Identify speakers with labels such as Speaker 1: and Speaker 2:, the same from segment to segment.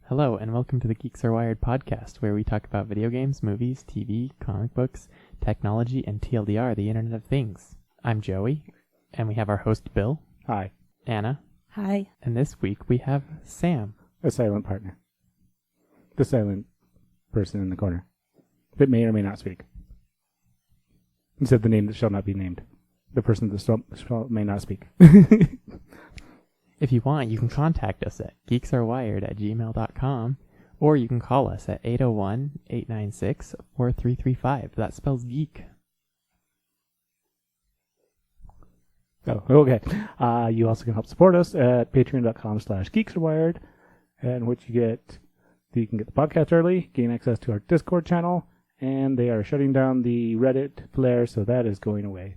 Speaker 1: Hello, and welcome to the Geeks Are Wired podcast, where we talk about video games, movies, TV, comic books, technology, and TLDR, the Internet of Things. I'm Joey, and we have our host, Bill.
Speaker 2: Hi.
Speaker 1: Anna.
Speaker 3: Hi.
Speaker 1: And this week we have Sam.
Speaker 2: A silent partner. The silent person in the corner that may or may not speak. He said the name that shall not be named. The person that may not speak.
Speaker 1: If you want, you can contact us at geeksarewired@gmail.com, or you can call us at 801-896-4335. That spells geek.
Speaker 2: Oh, okay. You also can help support us at patreon.com/geeksarewired, in which you can get the podcast early, gain access to our Discord channel, and they are shutting down the Reddit flare, so that is going away.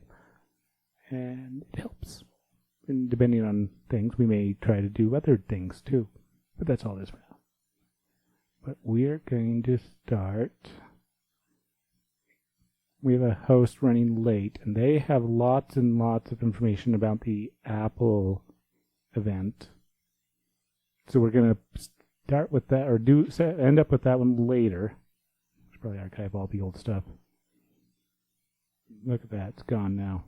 Speaker 2: And it helps. And depending on things, we may try to do other things too. But that's all it is for now. But we're going to start. We have a host running late, and they have lots and lots of information about the Apple event. So we're going to start with that, or end up with that one later. Should probably archive all the old stuff. Look at that, it's gone now.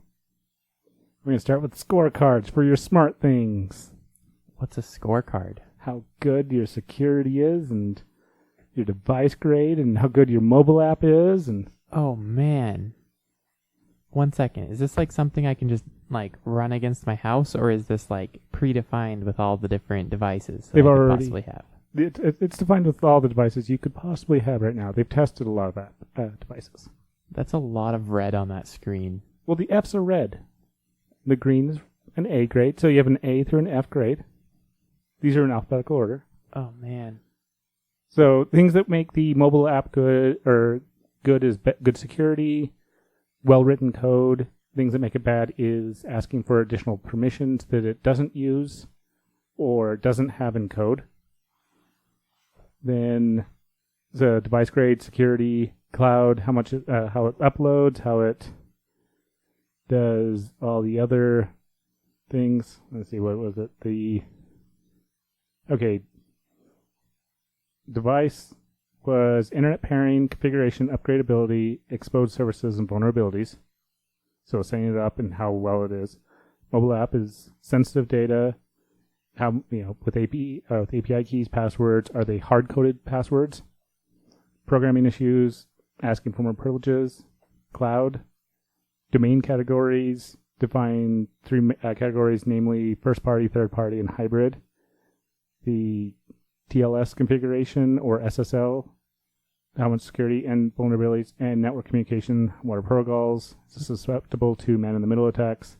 Speaker 2: We're going to start with scorecards for your smart things.
Speaker 1: What's a scorecard?
Speaker 2: How good your security is, and your device grade, and how good your mobile app is, and...
Speaker 1: Oh, man. 1 second. Is this like something I can just like run against my house, or is this like predefined with all the different devices that I could possibly have?
Speaker 2: It's defined with all the devices you could possibly have right now. They've tested a lot of devices.
Speaker 1: That's a lot of red on that screen.
Speaker 2: Well, the F's are red. The green is an A grade, so you have an A through an F grade. These are in alphabetical order.
Speaker 1: Oh, man.
Speaker 2: So things that make the mobile app good is good security, well-written code. Things that make it bad is asking for additional permissions that it doesn't use or doesn't have in code. Then the device grade, security, cloud, how it uploads, how it does all the other things. Let's see, what was it? Device was internet pairing, configuration, upgradability, exposed services, and vulnerabilities. So setting it up and how well it is. Mobile app is sensitive data. How with API keys, passwords, are they hard-coded passwords? Programming issues, asking for more privileges. Cloud, domain categories, define three categories, namely first-party, third-party, and hybrid. The TLS configuration or SSL, how much security and vulnerabilities, and network communication, what are protocols, is it susceptible to man-in-the-middle attacks,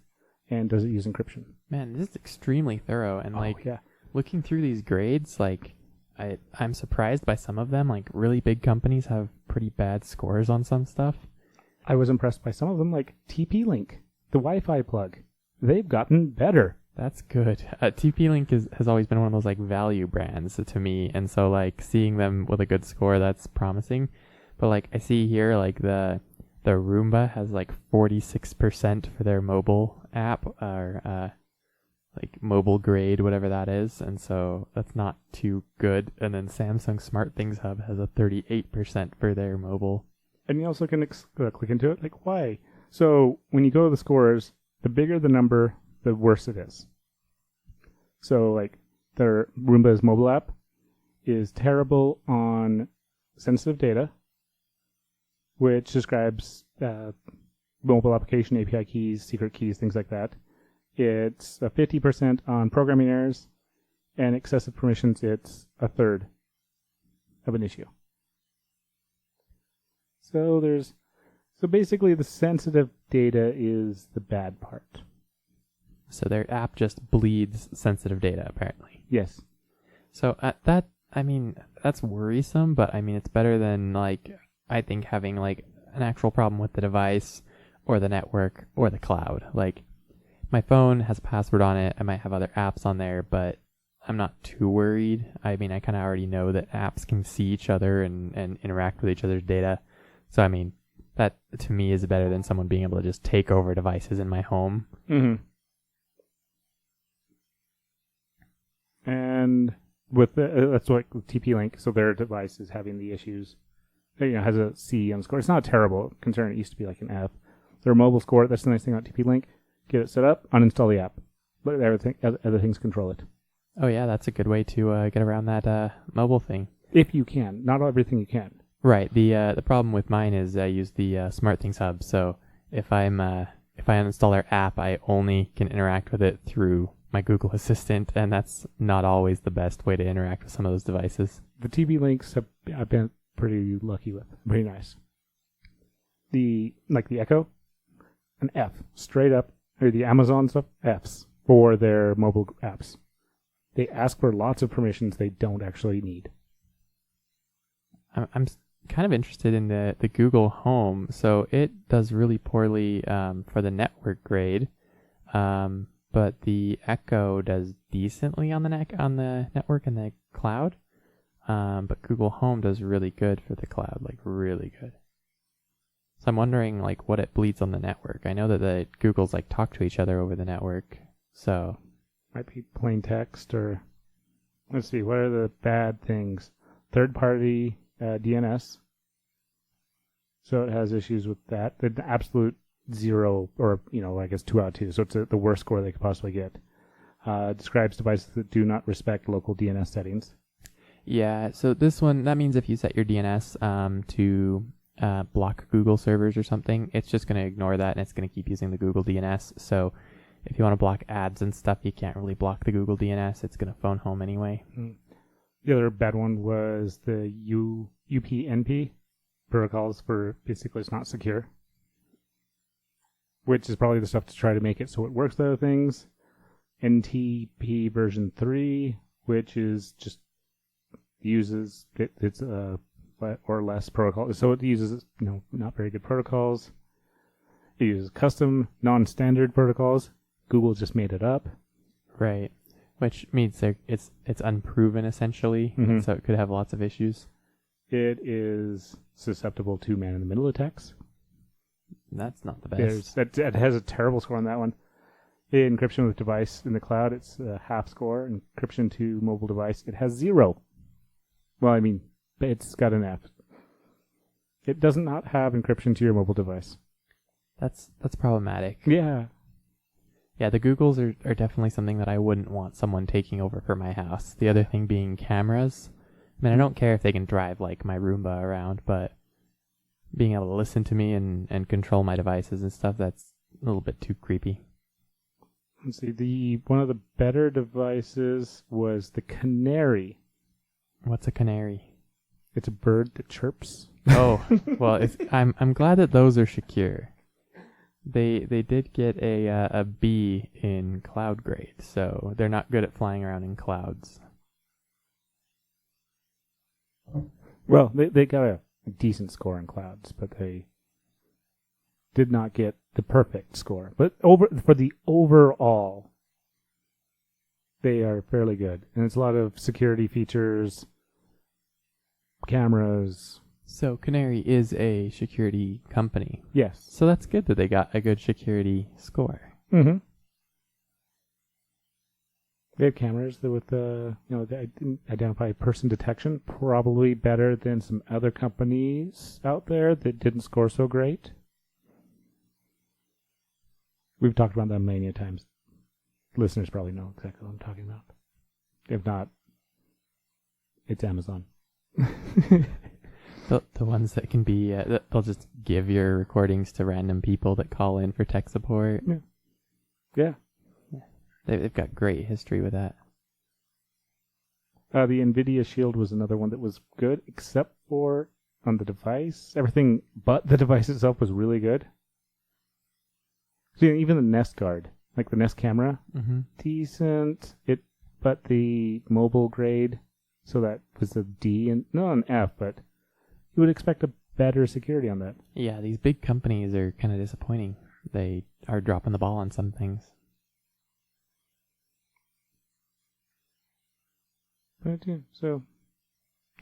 Speaker 2: and does it use encryption?
Speaker 1: Man, this is extremely thorough, and looking through these grades, I'm surprised by some of them. Like, really big companies have pretty bad scores on some stuff.
Speaker 2: I was impressed by some of them, like TP-Link, the Wi-Fi plug. They've gotten better.
Speaker 1: That's good. TP-Link has always been one of those like value brands to me, and so like seeing them with a good score, that's promising. But like I see here, like the Roomba has like 46% for their mobile app, or like mobile grade, whatever that is, and so that's not too good. And then Samsung Smart Things Hub has a 38% for their mobile.
Speaker 2: And you also can click into it, like why? So when you go to the scores, the bigger the number, the worse it is. So like their Roomba's mobile app is terrible on sensitive data, which describes mobile application, API keys, secret keys, things like that. It's 50% on programming errors, and excessive permissions, it's a third of an issue. So basically the sensitive data is the bad part.
Speaker 1: So their app just bleeds sensitive data, apparently.
Speaker 2: Yes.
Speaker 1: So that's worrisome, but it's better than I think having an actual problem with the device or the network or the cloud. Like my phone has a password on it. I might have other apps on there, but I'm not too worried. I kind of already know that apps can see each other and interact with each other's data. So that to me is better than someone being able to just take over devices in my home.
Speaker 2: Mm-hmm. And with that's what TP-Link. So their device is having the issues. Has a C on the score. It's not a terrible concern. It used to be like an F. Their mobile score. That's the nice thing about TP-Link. Get it set up. Uninstall the app. Let everything other things control it.
Speaker 1: Oh yeah, that's a good way to get around that mobile thing.
Speaker 2: If you can, not everything you can.
Speaker 1: Right. The problem with mine is I use the SmartThings hub. So if I uninstall their app, I only can interact with it through my Google Assistant, and that's not always the best way to interact with some of those devices.
Speaker 2: The TP-Links I've been pretty lucky with. Pretty nice. The Echo, an F straight up, or the Amazon stuff, Fs for their mobile apps. They ask for lots of permissions they don't actually need.
Speaker 1: I'm kind of interested in the Google Home. So it does really poorly for the network grade, but the Echo does decently on the network and the cloud. But Google Home does really good for the cloud, like really good. So I'm wondering like what it bleeds on the network. I know that the Googles like talk to each other over the network, so
Speaker 2: might be plain text or let's see, what are the bad things? Third-party DNS. So it has issues with that. The absolute 0, or I guess 2 out of 2. So it's the worst score they could possibly get. Describes devices that do not respect local DNS settings.
Speaker 1: Yeah, so this one, that means if you set your DNS to block Google servers or something, it's just going to ignore that and it's going to keep using the Google DNS. So if you want to block ads and stuff, you can't really block the Google DNS. It's going to phone home anyway.
Speaker 2: The other bad one was the UPnP protocols for basically it's not secure, which is probably the stuff to try to make it so it works with other things. NTP version 3, which is just uses it's or less protocol. So it uses not very good protocols. It uses custom non-standard protocols. Google just made it up.
Speaker 1: Right. Which means it's unproven essentially, so it could have lots of issues.
Speaker 2: It is susceptible to man-in-the-middle attacks.
Speaker 1: That's not the best.
Speaker 2: It has a terrible score on that one. Encryption with device in the cloud, it's a half score. Encryption to mobile device, it has 0. Well, I mean, it's got an F. It does not have encryption to your mobile device.
Speaker 1: That's problematic.
Speaker 2: Yeah.
Speaker 1: Yeah, the Googles are definitely something that I wouldn't want someone taking over for my house. The other thing being cameras. I mean, I don't care if they can drive like my Roomba around, but being able to listen to me and control my devices and stuff, that's a little bit too creepy.
Speaker 2: Let's see, one of the better devices was the Canary.
Speaker 1: What's a canary?
Speaker 2: It's a bird that chirps.
Speaker 1: Oh, well, I'm glad that those are secure. They did get a B in cloud grade, so they're not good at flying around in clouds.
Speaker 2: Well, they got a decent score in clouds, but they did not get the perfect score. But for the overall, they are fairly good. And it's a lot of security features, cameras.
Speaker 1: So Canary is a security company.
Speaker 2: Yes.
Speaker 1: So that's good that they got a good security score.
Speaker 2: Mm-hmm. They have cameras that with they identify person detection, probably better than some other companies out there that didn't score so great. We've talked about that many a times. Listeners probably know exactly what I'm talking about. If not, it's Amazon.
Speaker 1: The ones that can be, they'll just give your recordings to random people that call in for tech support.
Speaker 2: Yeah.
Speaker 1: They've got great history with that.
Speaker 2: The NVIDIA Shield was another one that was good, except for on the device. Everything but the device itself was really good. So even the Nest Guard, like the Nest camera, decent. But the mobile grade, so that was a D and not an F, but you would expect a better security on that.
Speaker 1: Yeah, these big companies are kind of disappointing. They are dropping the ball on some things.
Speaker 2: But yeah, so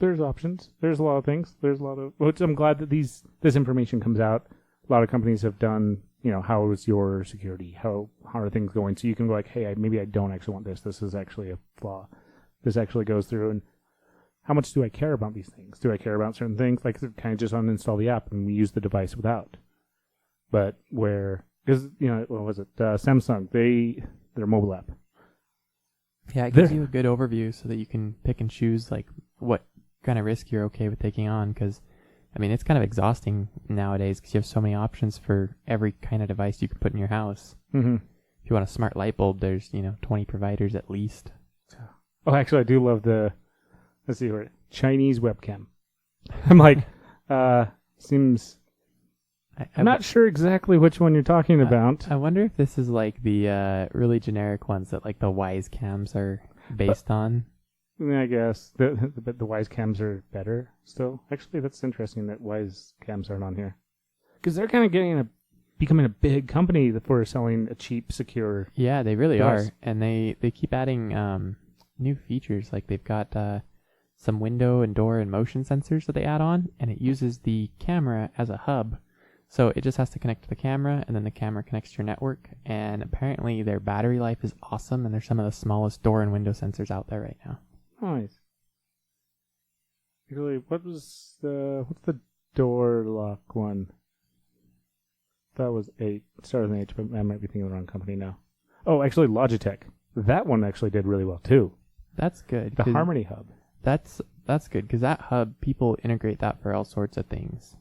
Speaker 2: there's options. There's a lot of things. There's a lot of. Which I'm glad that this information comes out. A lot of companies have done. How is your security? How are things going? So you can go like, hey, maybe I don't actually want this. This is actually a flaw. This actually goes through and how much do I care about these things? Do I care about certain things? Like, kind of just uninstall the app and we use the device without. But because, what was it? Samsung, their mobile app.
Speaker 1: Yeah, it gives you a good overview so that you can pick and choose like what kind of risk you're okay with taking on. Because, I mean, it's kind of exhausting nowadays because you have so many options for every kind of device you can put in your house.
Speaker 2: Mm-hmm.
Speaker 1: If you want a smart light bulb, there's 20 providers at least.
Speaker 2: Oh, actually, I do love let's see where Chinese webcam. I'm like, seems. I'm not sure exactly which one you're talking about.
Speaker 1: I wonder if this is like the really generic ones that like the Wise cams are based on.
Speaker 2: I guess the Wise cams are better still. Actually, that's interesting that Wise cams aren't on here because they're kind of becoming a big company for selling a cheap, secure.
Speaker 1: Yeah, they really
Speaker 2: device.
Speaker 1: are, and they keep adding new features. Like they've got some window and door and motion sensors that they add on, and it uses the camera as a hub. So it just has to connect to the camera, and then the camera connects to your network. And apparently their battery life is awesome, and they're some of the smallest door and window sensors out there right now.
Speaker 2: Nice. Actually, what's the door lock one? That was 8. It started with an H, but I might be thinking of the wrong company now. Oh, actually, Logitech. That one actually did really well too.
Speaker 1: That's good.
Speaker 2: The Harmony Hub.
Speaker 1: That's good, because that hub, people integrate that for all sorts of things.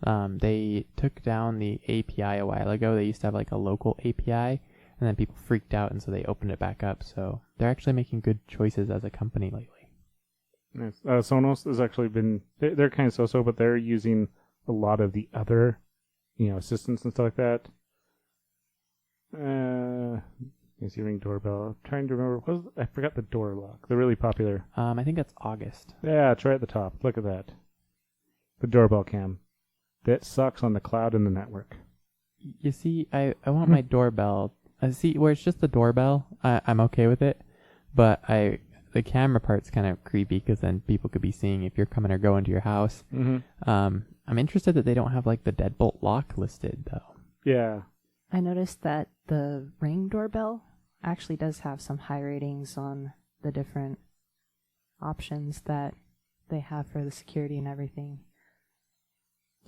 Speaker 1: They took down the API a while ago. They used to have like a local API, and then people freaked out, and so they opened it back up. So they're actually making good choices as a company lately.
Speaker 2: Nice. Sonos has actually been, they're kind of so-so, but they're using a lot of the other, assistants and stuff like that. Is Ring doorbell. I'm trying to remember. I forgot the door lock. They're really popular.
Speaker 1: I think that's August.
Speaker 2: Yeah, it's right at the top. Look at that. The doorbell cam. That sucks on the cloud and the network.
Speaker 1: You see, I want my doorbell. I see where it's just the doorbell. I'm okay with it, but the camera part's kind of creepy because then people could be seeing if you're coming or going to your house.
Speaker 2: Mm-hmm.
Speaker 1: I'm interested that they don't have like the deadbolt lock listed though.
Speaker 2: Yeah.
Speaker 3: I noticed that the Ring doorbell actually does have some high ratings on the different options that they have for the security and everything.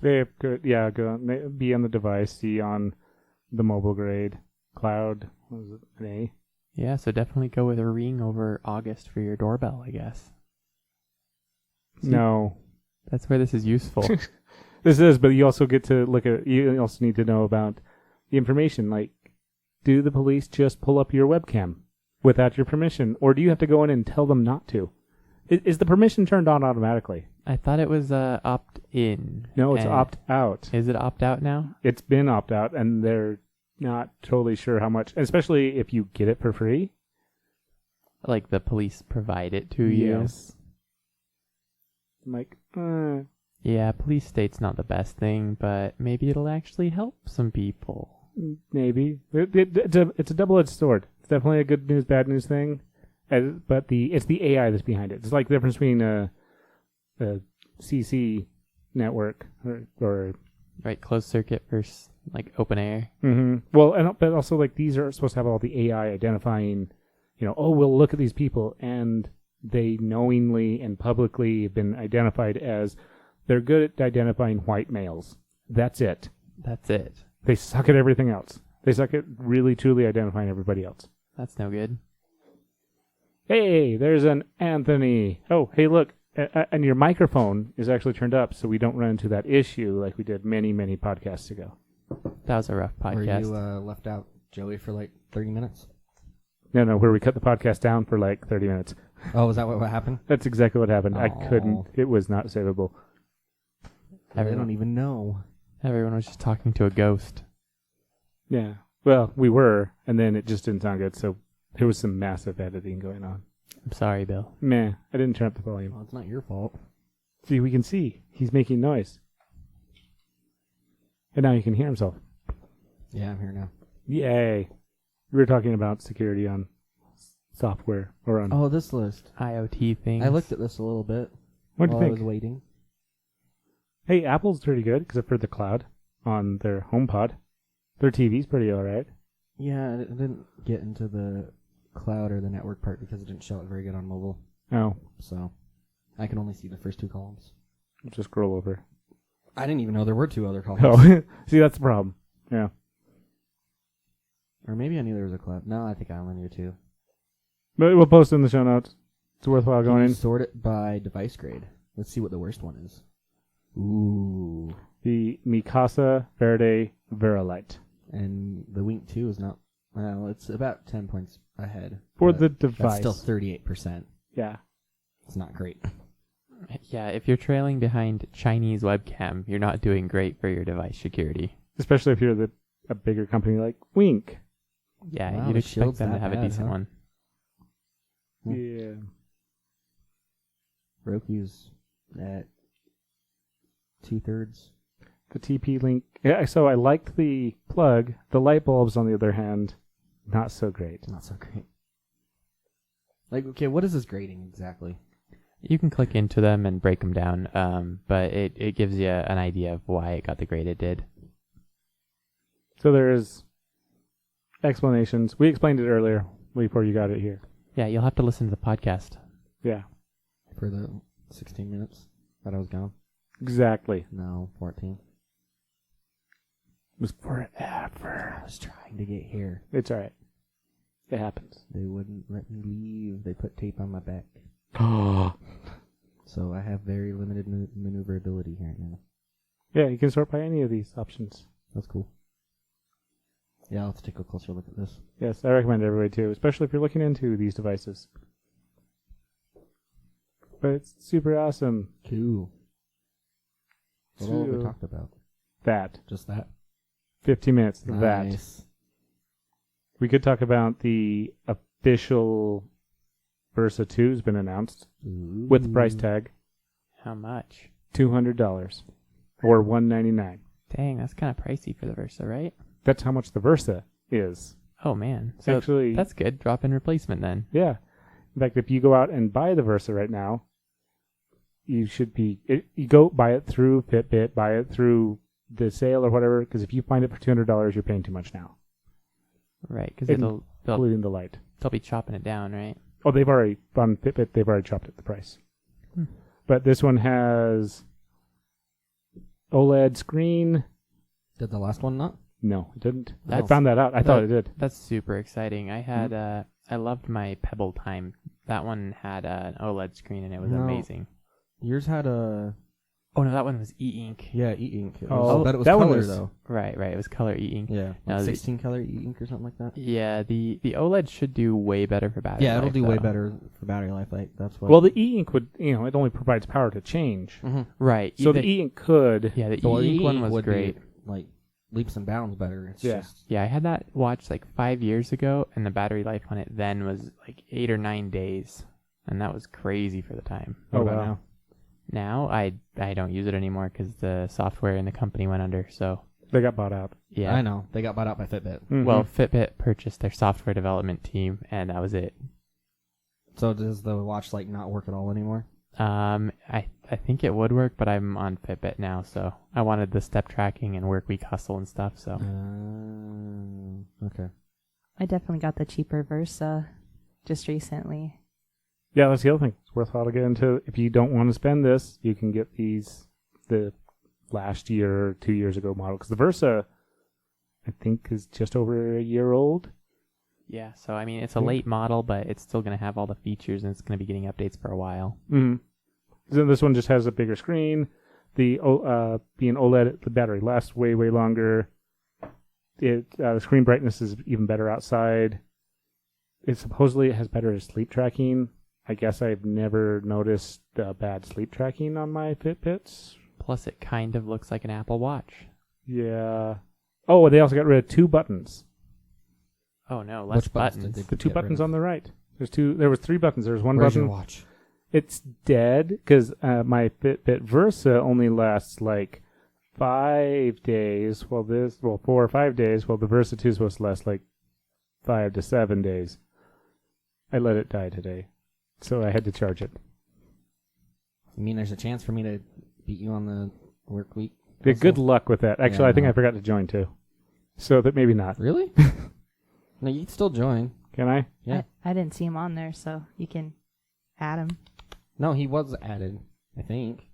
Speaker 2: They have good, B on the device, C on the mobile grade, cloud, what was it, an A?
Speaker 1: Yeah, so definitely go with a Ring over August for your doorbell, I guess. See,
Speaker 2: no.
Speaker 1: That's where this is useful.
Speaker 2: This is, but you also get to you also need to know about the information, like, do the police just pull up your webcam without your permission, or do you have to go in and tell them not to? Is the permission turned on automatically?
Speaker 1: I thought it was opt-in.
Speaker 2: No, it's opt-out.
Speaker 1: Is it opt-out now?
Speaker 2: It's been opt-out, and they're not totally sure how much, especially if you get it for free.
Speaker 1: Like the police provide it to you?
Speaker 2: Yes. I'm like,
Speaker 1: Yeah, police state's not the best thing, but maybe it'll actually help some people.
Speaker 2: maybe. It's a double-edged sword. It's definitely a good news, bad news thing. But it's the AI that's behind it. It's like the difference between a CC network or
Speaker 1: Right, closed circuit versus like open air.
Speaker 2: Mm-hmm. Well, but also like these are supposed to have all the AI identifying, we'll look at these people and they knowingly and publicly have been identified as they're good at identifying white males. That's it.
Speaker 1: That's it.
Speaker 2: They suck at everything else. They suck at really truly identifying everybody else.
Speaker 1: That's no good.
Speaker 2: Hey, there's an Anthony. Oh, hey, look. And your microphone is actually turned up so we don't run into that issue like we did many, many podcasts ago.
Speaker 1: That was a rough podcast.
Speaker 4: Were you left out Joey for like 30 minutes?
Speaker 2: No, where we cut the podcast down for like 30 minutes.
Speaker 4: Oh, was that what happened?
Speaker 2: That's exactly what happened. I
Speaker 4: Aw.
Speaker 2: couldn't. It was not savable.
Speaker 4: I don't even know.
Speaker 1: Everyone was just talking to a ghost.
Speaker 2: Yeah. Well, we were, and then it just didn't sound good, so there was some massive editing going on.
Speaker 1: I'm sorry, Bill.
Speaker 2: Meh. I didn't turn up the volume.
Speaker 4: Well, it's not your fault.
Speaker 2: See, we can see. He's making noise. And now he can hear himself.
Speaker 4: Yeah, I'm here now.
Speaker 2: Yay. We were talking about security on software or on...
Speaker 4: Oh, this list.
Speaker 1: IoT things.
Speaker 4: I looked at this a little bit
Speaker 2: What do you
Speaker 4: while I
Speaker 2: think?
Speaker 4: was waiting.
Speaker 2: Hey, Apple's pretty good, except for the cloud on their HomePod. Their TV's pretty alright.
Speaker 4: Yeah, I didn't get into the cloud or the network part because it didn't show it very good on mobile.
Speaker 2: Oh,
Speaker 4: So I can only see the first 2 columns.
Speaker 2: just scroll over.
Speaker 4: I didn't even know there were 2 other columns.
Speaker 2: Oh, see, that's the problem. Yeah.
Speaker 4: Or maybe I knew there was a cloud. No, I think I only knew 2.
Speaker 2: But we'll post it in the show notes. It's worthwhile
Speaker 4: Can
Speaker 2: going
Speaker 4: you
Speaker 2: in.
Speaker 4: sort it by device grade? Let's see what the worst one is. Ooh.
Speaker 2: The Mikasa Verde Verilight.
Speaker 4: And the Wink 2 is not... Well, it's about 10 points ahead.
Speaker 2: For
Speaker 4: but
Speaker 2: the device.
Speaker 4: That's still 38%.
Speaker 2: Yeah.
Speaker 4: It's not great.
Speaker 1: Yeah, if you're trailing behind Chinese webcam, you're not doing great for your device security.
Speaker 2: Especially if you're a bigger company like Wink.
Speaker 1: Yeah,
Speaker 4: Wow,
Speaker 1: you'd
Speaker 4: the
Speaker 1: expect
Speaker 4: shield's
Speaker 1: them to
Speaker 4: that
Speaker 1: have a
Speaker 4: bad,
Speaker 1: decent
Speaker 4: huh?
Speaker 1: one.
Speaker 2: Yeah.
Speaker 4: Roku's at 2/3.
Speaker 2: The TP-Link. Yeah, so I liked the plug. The light bulbs, on the other hand, not so great.
Speaker 4: Not so great. Like, okay, what is this grading exactly?
Speaker 1: You can click into them and break them down, but it gives you an idea of why it got the grade it did.
Speaker 2: So there's explanations. We explained it earlier before you got it here.
Speaker 1: Yeah, you'll have to listen to the podcast.
Speaker 2: Yeah,
Speaker 4: For the 16 minutes that I was gone?
Speaker 2: exactly.
Speaker 4: No, 14.
Speaker 2: It was forever.
Speaker 4: I was trying to get here.
Speaker 2: It's all right. It happens.
Speaker 4: They wouldn't let me leave. They put tape on my back.
Speaker 2: Oh.
Speaker 4: So I have very limited maneuverability here now.
Speaker 2: Yeah, you can sort by any of these options.
Speaker 4: That's cool. Yeah, I'll have to take a closer look at this.
Speaker 2: Yes, I recommend everybody too, especially if you're looking into these devices. But it's super awesome.
Speaker 4: Cool. What all have we
Speaker 2: So-
Speaker 4: talked about?
Speaker 2: That.
Speaker 4: Just that?
Speaker 2: 15 minutes of that.
Speaker 4: Nice.
Speaker 2: We could talk about the official Versa 2 has been announced with the price tag,
Speaker 1: How much?
Speaker 2: $200 or $199.
Speaker 1: Dang, that's kind of pricey for the Versa, right?
Speaker 2: That's how much the Versa is.
Speaker 1: Oh, man. So
Speaker 2: Actually,
Speaker 1: that's good. Drop-in replacement then.
Speaker 2: yeah. In fact, if you go out and buy the Versa right now, you should be... you go buy it through Fitbit, buy it through the sale or whatever, because if you find it for $200, you're paying too much now,
Speaker 1: Right, because
Speaker 2: And-
Speaker 1: they'll
Speaker 2: including the light.
Speaker 1: be chopping it down, right?
Speaker 2: Oh, they've already... On Fitbit, they've already chopped it the price.
Speaker 1: Hmm.
Speaker 2: But this one has OLED screen...
Speaker 4: Did the last one not?
Speaker 2: No, it didn't. I
Speaker 1: That's-
Speaker 2: found that out. I thought it did.
Speaker 1: That's super exciting. I had I loved my Pebble Time. That one had an OLED screen and it was
Speaker 4: No.
Speaker 1: amazing.
Speaker 4: Yours had a...
Speaker 1: Oh no, that one was e-ink.
Speaker 4: Yeah, e-ink. It
Speaker 2: Oh,
Speaker 4: was, but it was
Speaker 2: that one
Speaker 4: color,
Speaker 2: was-
Speaker 4: though.
Speaker 1: Right. It was color e-ink.
Speaker 4: Yeah,
Speaker 1: No,
Speaker 4: like
Speaker 1: the-
Speaker 4: 16 color e-ink or something like that.
Speaker 1: Yeah, the OLED should do way better for battery
Speaker 4: Yeah, it'll
Speaker 1: life,
Speaker 4: do way
Speaker 1: though.
Speaker 4: better for battery life. Like that's what.
Speaker 2: Well, the e-ink would, it only provides power to change.
Speaker 4: mm-hmm.
Speaker 1: Right.
Speaker 2: So the e-ink could...
Speaker 1: yeah, the
Speaker 4: The
Speaker 1: e-ink one
Speaker 4: e-ink
Speaker 1: was
Speaker 4: would
Speaker 1: great.
Speaker 4: be, like leaps and bounds better. It's
Speaker 2: Yeah.
Speaker 4: just
Speaker 1: Yeah, I had that watch like 5 years ago, and the battery life on it then was like 8 or 9 days, and that was crazy for the time.
Speaker 2: Oh,
Speaker 4: what about
Speaker 2: wow.
Speaker 4: now?
Speaker 1: Now I don't use it anymore because the software in the company went under. So
Speaker 2: They got bought out.
Speaker 1: yeah,
Speaker 4: I know they got bought out by Fitbit.
Speaker 2: Mhm.
Speaker 1: Well, Fitbit purchased their software development team, and that was it.
Speaker 4: So does the watch like not work at all anymore?
Speaker 1: I think it would work, but I'm on Fitbit now, so I wanted the step tracking and work week hustle and stuff. So
Speaker 4: Okay.
Speaker 3: I definitely got the cheaper Versa just recently.
Speaker 2: Yeah, that's the other thing. It's worthwhile to get into. If you don't want to spend this, you can get these the last year or 2 years ago model. Because the Versa, I think, is just over a year old.
Speaker 1: yeah, so I mean it's a late model, but it's still going to have all the features, and it's going to be getting updates for a while.
Speaker 2: Mm-hmm. So this one just has a bigger screen. The being OLED, the battery lasts way longer. The screen brightness is even better outside. It supposedly has better sleep tracking. I guess I've never noticed bad sleep tracking on my Fitbits.
Speaker 1: Plus, it kind of looks like an Apple Watch.
Speaker 2: Yeah. Oh, they also got rid of 2 buttons.
Speaker 1: Oh no, less
Speaker 4: Which buttons
Speaker 1: buttons.
Speaker 4: did they
Speaker 2: The 2
Speaker 4: get rid
Speaker 2: buttons
Speaker 4: of?
Speaker 2: on the right. There was 3 buttons. There was one
Speaker 4: Where's
Speaker 2: button.
Speaker 4: your watch?
Speaker 2: It's dead because my Fitbit Versa only lasts like 5 days. 4 or 5 days. While the Versa 2 is supposed to last like 5 to 7 days. I let it die today, so I had to charge it.
Speaker 4: You mean there's a chance for me to beat you on the work week?
Speaker 2: Yeah,
Speaker 4: also?
Speaker 2: good luck with that. Actually,
Speaker 4: Yeah,
Speaker 2: I think
Speaker 4: no.
Speaker 2: I forgot to join too, so that maybe not.
Speaker 4: Really? No, you can still join.
Speaker 2: Can I?
Speaker 4: Yeah.
Speaker 3: I didn't see him on there, so you can add him.
Speaker 4: No, he was added, I think.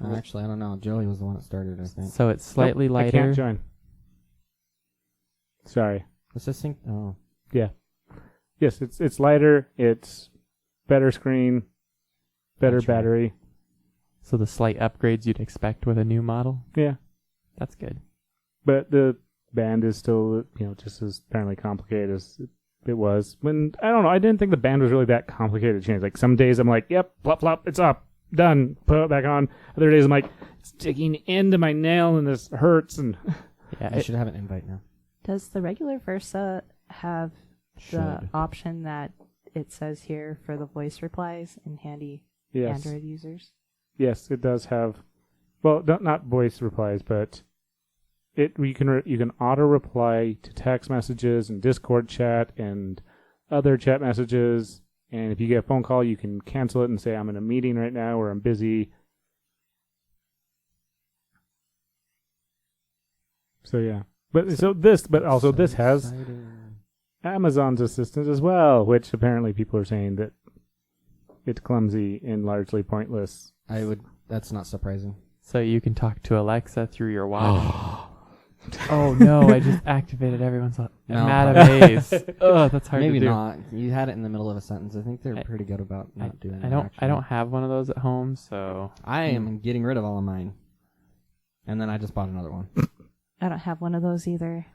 Speaker 4: Actually, I don't know. Joey was the one that started, I think.
Speaker 1: So it's slightly
Speaker 2: Nope,
Speaker 1: lighter.
Speaker 2: I can't join. Sorry.
Speaker 4: Let's just think. Oh.
Speaker 2: Yeah. Yes, it's lighter. It's better screen, better
Speaker 4: That's right.
Speaker 2: battery.
Speaker 1: So the slight upgrades you'd expect with a new model.
Speaker 2: Yeah.
Speaker 1: That's good.
Speaker 2: But the band is still, just as apparently complicated as it was. When, I don't know, I didn't think the band was really that complicated to change. Like, some days I'm like, yep, plop, plop, it's up, done, put it back on. Other days I'm like, it's digging into my nail and this hurts. And
Speaker 1: Yeah,
Speaker 4: I should have an invite now.
Speaker 3: Does the regular Versa have the option that it says here for the voice replies in handy
Speaker 2: yes,
Speaker 3: Android users?
Speaker 2: yes, it does have, well, not voice replies, but you can auto reply to text messages and Discord chat and other chat messages. And if you get a phone call, you can cancel it and say, I'm in a meeting right now or I'm busy. So yeah, but also this has
Speaker 4: exciting.
Speaker 2: Amazon's assistant as well, which apparently people are saying that it's clumsy and largely pointless.
Speaker 4: That's not surprising.
Speaker 1: so you can talk to Alexa through your watch. Oh no! I just activated everyone's mad amaze. Oh, that's hard
Speaker 4: Maybe
Speaker 1: to do.
Speaker 4: not. You had it in the middle of a sentence. I think they're pretty good about not doing that.
Speaker 1: I don't
Speaker 4: actually.
Speaker 1: have one of those at home, so
Speaker 4: I am getting rid of all of mine. And then I just bought another one.
Speaker 3: I don't have one of those either.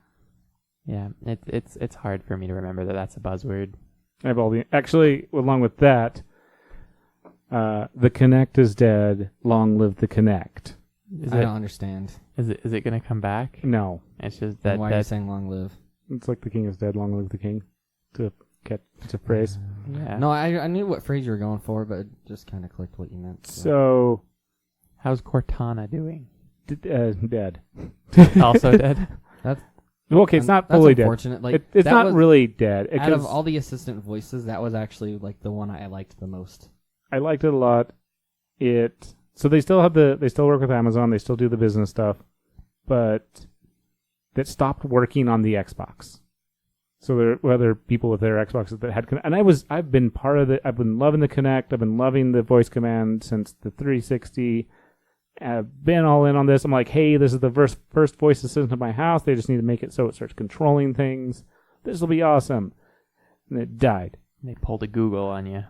Speaker 1: yeah, it's hard for me to remember that that's a buzzword.
Speaker 2: I have all the actually along with that. The Kinect is dead. Long live the Kinect.
Speaker 4: I don't understand.
Speaker 1: Is it gonna come back?
Speaker 2: No,
Speaker 1: It's just
Speaker 4: Then
Speaker 1: that
Speaker 4: why are you
Speaker 1: that's
Speaker 4: saying long live?
Speaker 2: it's like the king is dead. Long live the king. It's a phrase.
Speaker 1: yeah.
Speaker 4: No, I knew what phrase you were going for, but it just kind of clicked what you meant.
Speaker 2: So
Speaker 1: How's Cortana doing?
Speaker 2: dead.
Speaker 1: Also dead.
Speaker 2: Okay, it's not
Speaker 4: that's
Speaker 2: fully dead.
Speaker 4: unfortunate. Like
Speaker 2: It's
Speaker 4: that
Speaker 2: not
Speaker 4: was,
Speaker 2: really dead.
Speaker 4: out of all the assistant voices, that was actually like the one I liked the most.
Speaker 2: I liked it a lot. So they still work with Amazon. They still do the business stuff, but that stopped working on the Xbox. So there were other people with their Xboxes that had, and I've been part of it. I've been loving the Kinect. I've been loving the voice command since the 360. I've been all in on this. I'm like, hey, this is the first voice assistant in my house. They just need to make it so it starts controlling things. This will be awesome. And it died.
Speaker 1: They pulled a Google on you.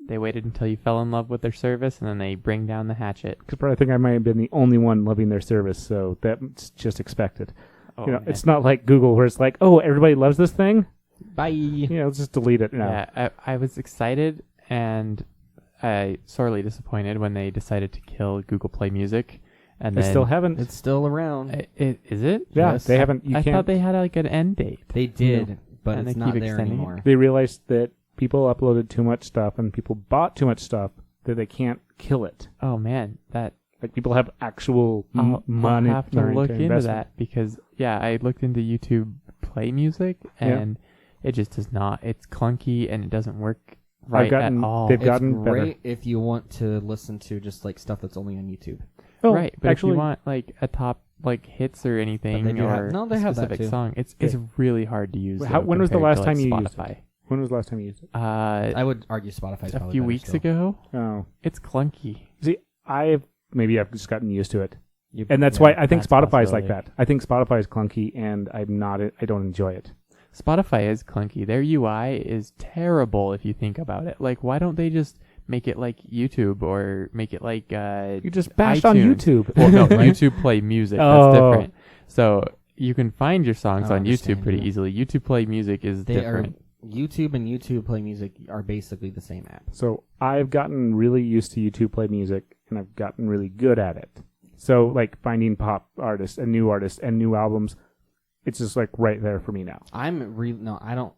Speaker 1: They waited until you fell in love with their service, and then they bring down the hatchet.
Speaker 2: Because I think I might have been the only one loving their service, so that's just expected.
Speaker 1: Oh,
Speaker 2: You know,
Speaker 1: man.
Speaker 2: it's not like Google where it's like, oh, everybody loves this thing.
Speaker 4: Bye.
Speaker 2: Let's just delete it now.
Speaker 1: Yeah, I was excited and I sorely disappointed when they decided to kill Google Play Music. And
Speaker 2: They
Speaker 1: then
Speaker 2: still haven't.
Speaker 4: It's still around.
Speaker 1: Is it?
Speaker 2: Yeah,
Speaker 4: Yes.
Speaker 2: they haven't. You
Speaker 1: I
Speaker 2: can't.
Speaker 1: thought they had like an end date.
Speaker 4: They did, but
Speaker 1: And
Speaker 4: it's
Speaker 1: they
Speaker 4: not
Speaker 1: keep
Speaker 4: there
Speaker 1: extending it.
Speaker 4: anymore.
Speaker 2: They realized that people uploaded too much stuff and people bought too much stuff that they can't kill it.
Speaker 1: Oh man, that
Speaker 2: Like people have actual
Speaker 1: I'll
Speaker 2: money.
Speaker 1: have to look into that because I looked into YouTube Play Music and it just does not. It's clunky and it doesn't work right at all.
Speaker 2: they've
Speaker 4: It's
Speaker 2: gotten
Speaker 4: great
Speaker 2: better.
Speaker 4: if you want to listen to just like stuff that's only on YouTube.
Speaker 2: Oh,
Speaker 1: right, but
Speaker 2: actually,
Speaker 1: if you want like a top like hits or anything
Speaker 4: But they do
Speaker 1: or
Speaker 4: have- no, they
Speaker 1: a
Speaker 4: have that
Speaker 1: specific
Speaker 4: too.
Speaker 1: song, it's really hard to use.
Speaker 2: When was the
Speaker 1: compared
Speaker 2: last
Speaker 1: to, like,
Speaker 2: time you used
Speaker 1: Spotify?
Speaker 2: it? When was the last time you used it?
Speaker 4: I would argue Spotify's
Speaker 1: A
Speaker 4: probably
Speaker 1: few
Speaker 4: better
Speaker 1: weeks
Speaker 4: still.
Speaker 1: ago.
Speaker 2: Oh,
Speaker 1: It's clunky.
Speaker 2: see, I've just gotten used to it, and that's why I think
Speaker 1: that's a
Speaker 2: Spotify's like
Speaker 1: possibility.
Speaker 2: that. I think Spotify is clunky, and I don't enjoy it.
Speaker 1: Spotify is clunky. Their UI is terrible if you think about it. Like, why don't they just make it like YouTube or make it like
Speaker 2: You just bashed on
Speaker 1: iTunes?
Speaker 2: YouTube.
Speaker 1: Well, no,
Speaker 2: Right?
Speaker 1: YouTube Play Music.
Speaker 2: Oh.
Speaker 1: That's different. So you can find your songs
Speaker 4: I
Speaker 1: on YouTube
Speaker 4: understand,
Speaker 1: pretty
Speaker 4: yeah.
Speaker 1: easily. YouTube Play Music is
Speaker 4: They
Speaker 1: different.
Speaker 4: are YouTube and YouTube Play Music are basically the same app.
Speaker 2: So I've gotten really used to YouTube Play Music, and I've gotten really good at it. So like finding pop artists and new albums, it's just like right there for me now.
Speaker 4: I don't.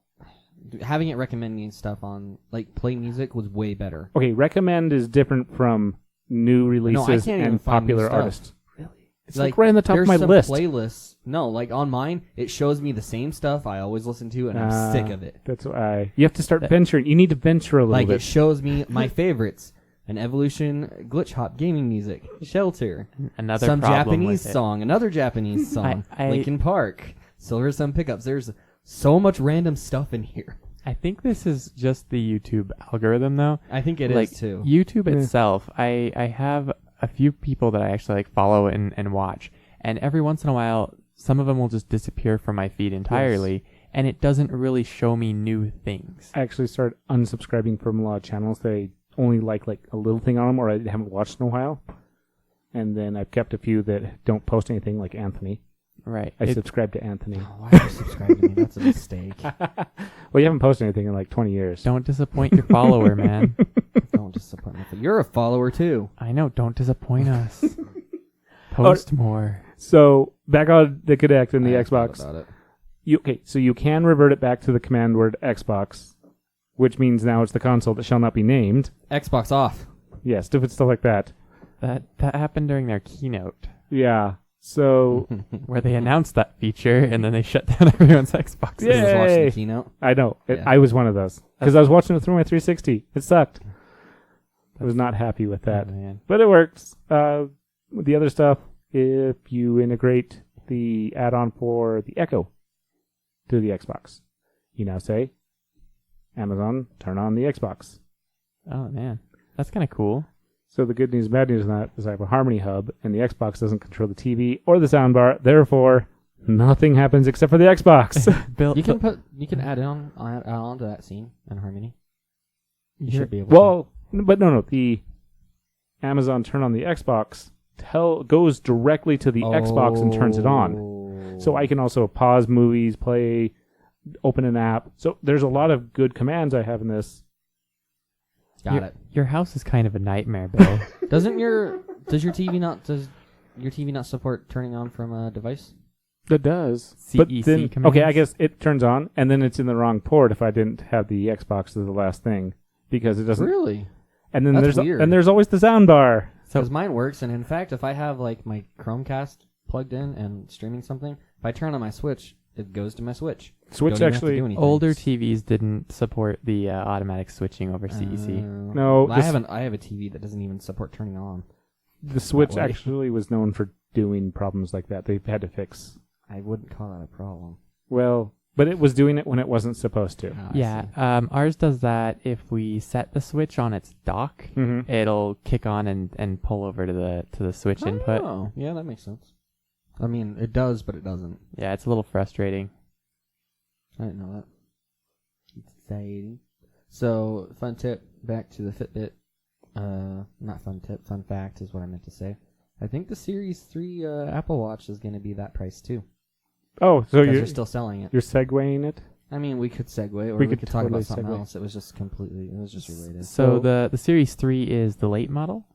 Speaker 4: Having it recommending stuff on like Play Music was way better.
Speaker 2: Okay, recommend is different from new releases
Speaker 4: can't even
Speaker 2: and
Speaker 4: find new
Speaker 2: popular
Speaker 4: stuff.
Speaker 2: artists. Really? It's like right on the top of
Speaker 4: there's
Speaker 2: my
Speaker 4: some
Speaker 2: list.
Speaker 4: Playlists. No, like on mine, it shows me the same stuff I always listen to, and I'm sick of it.
Speaker 2: That's why you have to start venturing. You need to venture a little
Speaker 4: Like
Speaker 2: bit.
Speaker 4: it shows me my favorites: an Evolution, Glitch Hop gaming music, Shelter,
Speaker 1: Another
Speaker 4: some
Speaker 1: problem
Speaker 4: Japanese
Speaker 1: with it.
Speaker 4: song, another Japanese song,
Speaker 1: I-
Speaker 4: Linkin Park, Silver Sun Pickups. There's so much random stuff in here.
Speaker 1: I think this is just the YouTube algorithm, though.
Speaker 4: I think it is too.
Speaker 1: YouTube itself, I have a few people that I actually like follow and watch, and every once in a while, some of them will just disappear from my feed entirely, and it doesn't really show me new things.
Speaker 2: I actually started unsubscribing from a lot of channels that I only like a little thing on them, or I haven't watched in a while. And then I've kept a few that don't post anything, like Anthony.
Speaker 1: Right.
Speaker 2: I subscribe to Anthony.
Speaker 4: Oh, why are you subscribing to me? That's a mistake.
Speaker 2: Well, you haven't posted anything in like 20 years.
Speaker 1: Don't disappoint your follower, man.
Speaker 4: Don't disappoint me. You're a follower too.
Speaker 1: I know. Don't disappoint us. Post more.
Speaker 2: So back on the Kinect and the
Speaker 4: I thought
Speaker 2: Xbox.
Speaker 4: about it.
Speaker 2: So you can revert it back to the command word Xbox, which means now it's the console that shall not be named.
Speaker 4: Xbox off.
Speaker 2: Yeah, stupid stuff like that.
Speaker 1: That happened during their keynote,
Speaker 2: Yeah. So
Speaker 1: where they announced that feature and then they shut down everyone's Xboxes.
Speaker 2: Yeah.
Speaker 4: I was watching
Speaker 2: Yay.
Speaker 4: the keynote.
Speaker 2: I know.
Speaker 4: Yeah.
Speaker 2: I was one of those. Because I was watching it through my 360. It sucked. I was not happy with that.
Speaker 1: Oh, man.
Speaker 2: But it works. With the other stuff, if you integrate the add-on for the Echo to the Xbox, you now say, Amazon, turn on the Xbox.
Speaker 1: Oh man, that's kind of cool.
Speaker 2: So the good news and bad news on that is I have a Harmony hub, and the Xbox doesn't control the TV or the soundbar. Therefore, nothing happens except for the Xbox.
Speaker 1: Bill,
Speaker 4: You can add on to that scene in Harmony. You
Speaker 1: You're-
Speaker 4: should be able to.
Speaker 2: Well, but no. The Amazon turn on the Xbox goes directly to the Xbox and turns it on. So I can also pause movies, play, open an app. So there's a lot of good commands I have in this.
Speaker 4: Got it.
Speaker 1: Your house is kind of a nightmare, Bill.
Speaker 4: Does your TV not support turning on from a device?
Speaker 2: It does.
Speaker 1: CEC
Speaker 2: But then,
Speaker 1: commands?
Speaker 2: okay, I guess it turns on, and then it's in the wrong port if I didn't have the Xbox as the last thing, because it doesn't.
Speaker 4: Really?
Speaker 2: And then
Speaker 4: That's weird.
Speaker 2: there's always the sound bar.
Speaker 1: So-
Speaker 4: Because mine works, and in fact, if I have like my Chromecast plugged in and streaming something, if I turn on my Switch, it goes to my Switch.
Speaker 2: Switch
Speaker 4: Don't even have to
Speaker 2: actually.
Speaker 4: do anything.
Speaker 1: Older TVs didn't support the automatic switching over CEC.
Speaker 2: No,
Speaker 4: I have a TV that doesn't even support turning on.
Speaker 2: The Switch
Speaker 4: way.
Speaker 2: actually was known for doing problems like that. They've had to fix.
Speaker 4: I wouldn't call that a problem.
Speaker 2: Well, but it was doing it when it wasn't supposed to.
Speaker 4: Oh, I
Speaker 1: Yeah,
Speaker 4: see.
Speaker 1: ours does that. If we set the switch on its dock,
Speaker 2: Mm-hmm.
Speaker 1: it'll kick on and pull over to the switch input.
Speaker 4: Oh, yeah, that makes sense. I mean, it does, but it doesn't.
Speaker 1: Yeah, it's a little frustrating.
Speaker 4: I didn't know that. Exciting. So, fun tip, back to the Fitbit. Not fun tip, fun fact is what I meant to say. I think the Series 3 Apple Watch is going to be that price too.
Speaker 2: Oh, so
Speaker 4: Because
Speaker 2: you're
Speaker 4: they're still selling it.
Speaker 2: you're segueing it?
Speaker 4: I mean, we could segue, or
Speaker 2: We
Speaker 4: we
Speaker 2: could
Speaker 4: could talk
Speaker 2: totally
Speaker 4: about something
Speaker 2: segue.
Speaker 4: else. It was just related.
Speaker 1: So the Series 3 is the late model.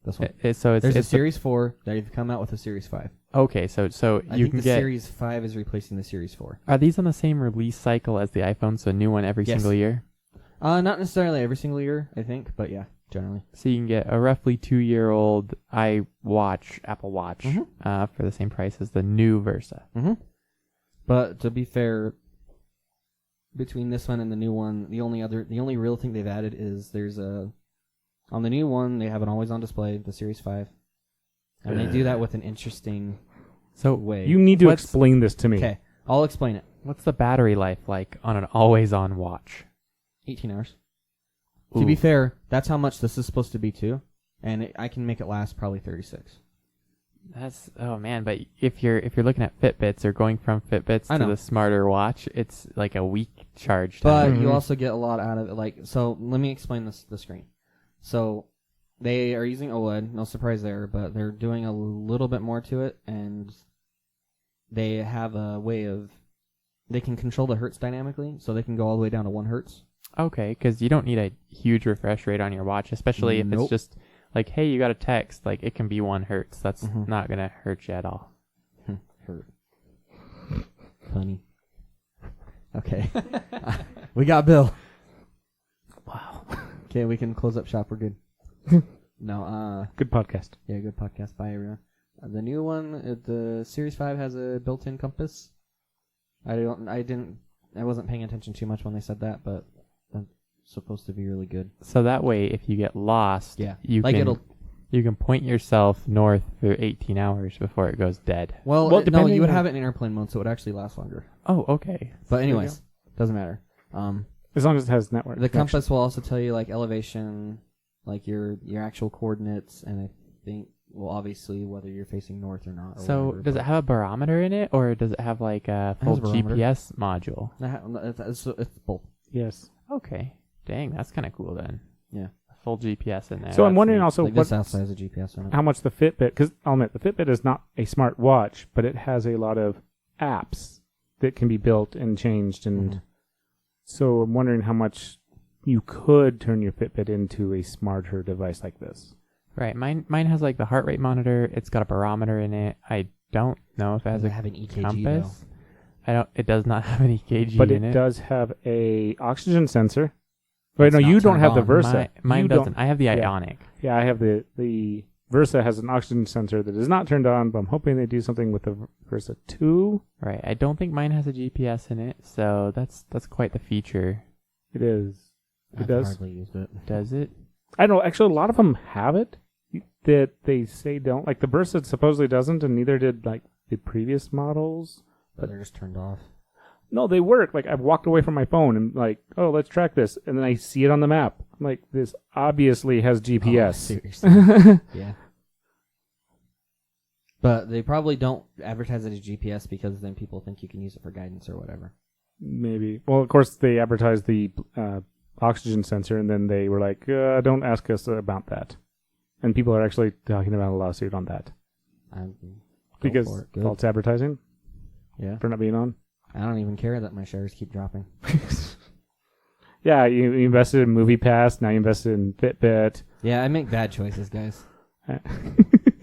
Speaker 4: This one.
Speaker 1: So it's
Speaker 4: There's a
Speaker 1: it's
Speaker 4: Series 4. They've come out with a Series 5.
Speaker 1: okay. So
Speaker 4: I
Speaker 1: you
Speaker 4: think
Speaker 1: can
Speaker 4: the
Speaker 1: get.
Speaker 4: Series 5 is replacing the Series 4.
Speaker 1: Are these on the same release cycle as the iPhone? So a new one every
Speaker 4: Yes.
Speaker 1: single year.
Speaker 4: Not necessarily every single year, I think, but yeah, generally.
Speaker 1: So you can get a roughly 2-year-old Apple Watch,
Speaker 4: Mhm.
Speaker 1: for the same price as the new Versa.
Speaker 4: Mm-hmm. But to be fair, between this one and the new one, the only real thing they've added is on the new one they have an always-on display, the Series 5, and they do that with an interesting
Speaker 1: So
Speaker 4: way.
Speaker 2: You need to
Speaker 1: What's-
Speaker 2: explain this to me.
Speaker 4: Okay, I'll explain it.
Speaker 1: what's the battery life like on an always-on watch?
Speaker 4: 18 hours.
Speaker 1: Ooh.
Speaker 4: To be fair, that's how much this is supposed to be too, and I can make it last probably 36.
Speaker 1: That's man, but if you're looking at Fitbits or going from Fitbits
Speaker 4: I
Speaker 1: to
Speaker 4: know.
Speaker 1: the smarter watch, it's like a week charge
Speaker 4: But
Speaker 1: time.
Speaker 2: Mhm.
Speaker 4: you also get a lot out of it. Like, so let me explain the screen. So they are using OLED, no surprise there, but they're doing a little bit more to it, and they have a way of they can control the hertz dynamically, so they can go all the way down to 1 hertz.
Speaker 1: Okay, because you don't need a huge refresh rate on your watch, especially if it's
Speaker 4: Nope.
Speaker 1: just like, hey, you got a text, like it can be 1 hertz. That's
Speaker 4: Mhm.
Speaker 1: not gonna hurt you at all.
Speaker 4: Hurt. Funny. Okay. We got Bill.
Speaker 1: Wow.
Speaker 4: Okay, we can close up shop. We're good. No,
Speaker 2: Good podcast.
Speaker 4: yeah, good podcast. Bye, everyone. The new one, the Series 5 has a built-in compass. I wasn't paying attention too much when they said that, but that's supposed to be really good.
Speaker 1: So that way, if you get lost,
Speaker 4: Yeah.
Speaker 1: you
Speaker 4: Like
Speaker 1: can
Speaker 4: it'll
Speaker 1: You can point yourself north for 18 hours before it goes dead.
Speaker 4: Well,
Speaker 2: Well,
Speaker 4: no,
Speaker 2: depending
Speaker 4: you would
Speaker 2: on-
Speaker 4: have it in airplane mode, so it would actually last longer.
Speaker 1: Oh, okay.
Speaker 4: But
Speaker 1: There you
Speaker 4: anyways, doesn't matter.
Speaker 2: As long as it has network.
Speaker 4: The
Speaker 2: connection.
Speaker 4: compass will also tell you like elevation, like your actual coordinates, and I think, well, obviously whether you're facing north or not. Or
Speaker 1: So
Speaker 4: whatever,
Speaker 1: does it have a barometer in it, or does it have like a full
Speaker 4: has a barometer.
Speaker 1: GPS module?
Speaker 4: It's both.
Speaker 2: Yes.
Speaker 1: Okay. Dang, that's kind of cool then.
Speaker 4: Yeah.
Speaker 1: A full GPS in there.
Speaker 2: So I'm
Speaker 1: that's
Speaker 2: wondering
Speaker 1: neat.
Speaker 2: also
Speaker 4: Like this outside has a GPS on it.
Speaker 2: how much the Fitbit, because I'll admit the Fitbit is not a smart watch, but it has a lot of apps that can be built and changed, and
Speaker 4: Mhm.
Speaker 2: so I'm wondering how much you could turn your Fitbit into a smarter device like this.
Speaker 1: Right. Mine has like the heart rate monitor. It's got a barometer in it. I don't know if it has
Speaker 4: Does
Speaker 1: a
Speaker 4: it have an EKG
Speaker 1: compass. I don't. It does not have an EKG
Speaker 2: But
Speaker 1: in
Speaker 2: it
Speaker 1: it.
Speaker 2: does have a oxygen sensor. Wait,
Speaker 4: It's
Speaker 2: no,
Speaker 4: not
Speaker 2: you don't
Speaker 4: turned
Speaker 2: have the
Speaker 4: on.
Speaker 2: Versa.
Speaker 1: Mine
Speaker 2: You don't-
Speaker 1: doesn't. I have the
Speaker 2: yeah.
Speaker 1: Ionic.
Speaker 2: Yeah, I have the Versa has an oxygen sensor that is not turned on, but I'm hoping they do something with the Versa 2.
Speaker 1: Right. I don't think mine has a GPS in it, so that's quite the feature.
Speaker 2: It is. It
Speaker 4: I've
Speaker 2: does.
Speaker 4: hardly used it.
Speaker 1: Does it?
Speaker 2: I don't know. Actually, a lot of them have it that they say don't. Like the Versa supposedly doesn't, and neither did like the previous models.
Speaker 4: But they're just turned off.
Speaker 2: No, they work. Like I've walked away from my phone and like, oh, let's track this, and then I see it on the map. I'm like, this obviously has
Speaker 4: Oh,
Speaker 2: GPS.
Speaker 4: seriously. Yeah. But they probably don't advertise it as GPS because then people think you can use it for guidance or whatever.
Speaker 2: Maybe. Well, of course, they advertised the oxygen sensor, and then they were like, don't ask us about that. And people are actually talking about a lawsuit on that
Speaker 4: Go
Speaker 2: because
Speaker 4: for it. Good.
Speaker 2: false advertising
Speaker 4: Yeah.
Speaker 2: for not being on.
Speaker 4: I don't even care that my shares keep dropping.
Speaker 2: Yeah, you invested in MoviePass. Now you invested in Fitbit.
Speaker 4: Yeah, I make bad choices, guys.
Speaker 2: Uh,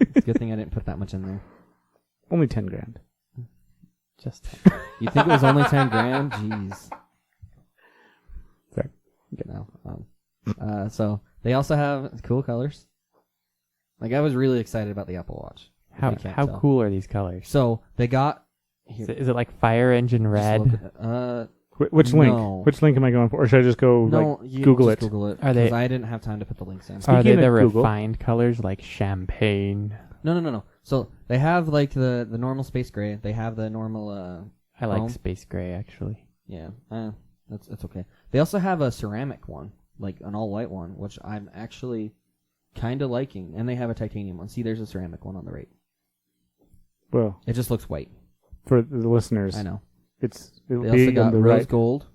Speaker 4: It's a good thing I didn't put that much in there.
Speaker 2: Only 10 grand.
Speaker 1: Just
Speaker 4: You think it was only 10 grand? Jeez.
Speaker 2: Sorry.
Speaker 4: No. So they also have cool colors. Like I was really excited about the Apple Watch. if
Speaker 1: how
Speaker 4: you can't
Speaker 1: how
Speaker 4: tell.
Speaker 1: cool are these colors?
Speaker 4: So they got
Speaker 1: Is it like fire engine
Speaker 4: just
Speaker 1: red?
Speaker 4: look at-
Speaker 2: Which link?
Speaker 4: No.
Speaker 2: Which link am I going for? Or should I just go
Speaker 4: no,
Speaker 2: like
Speaker 4: you
Speaker 2: Google
Speaker 4: just
Speaker 2: it?
Speaker 4: Google it.
Speaker 1: Are they-
Speaker 4: Because I didn't have time to put the links in.
Speaker 1: Are
Speaker 2: Speaking
Speaker 1: they the
Speaker 2: of Google-
Speaker 1: refined colors like champagne?
Speaker 4: No. So they have like the normal space gray. They have the normal
Speaker 1: I like
Speaker 4: Chrome?
Speaker 1: space gray actually.
Speaker 4: yeah. That's okay. They also have a ceramic one, like an all white one, which I'm actually kind of liking. And they have a titanium one. See, there's a ceramic one on the right.
Speaker 2: Well,
Speaker 4: It just looks white.
Speaker 2: for the listeners,
Speaker 4: I know.
Speaker 2: it'll
Speaker 4: They
Speaker 2: be
Speaker 4: also got
Speaker 2: on the
Speaker 4: rose
Speaker 2: right.
Speaker 4: gold,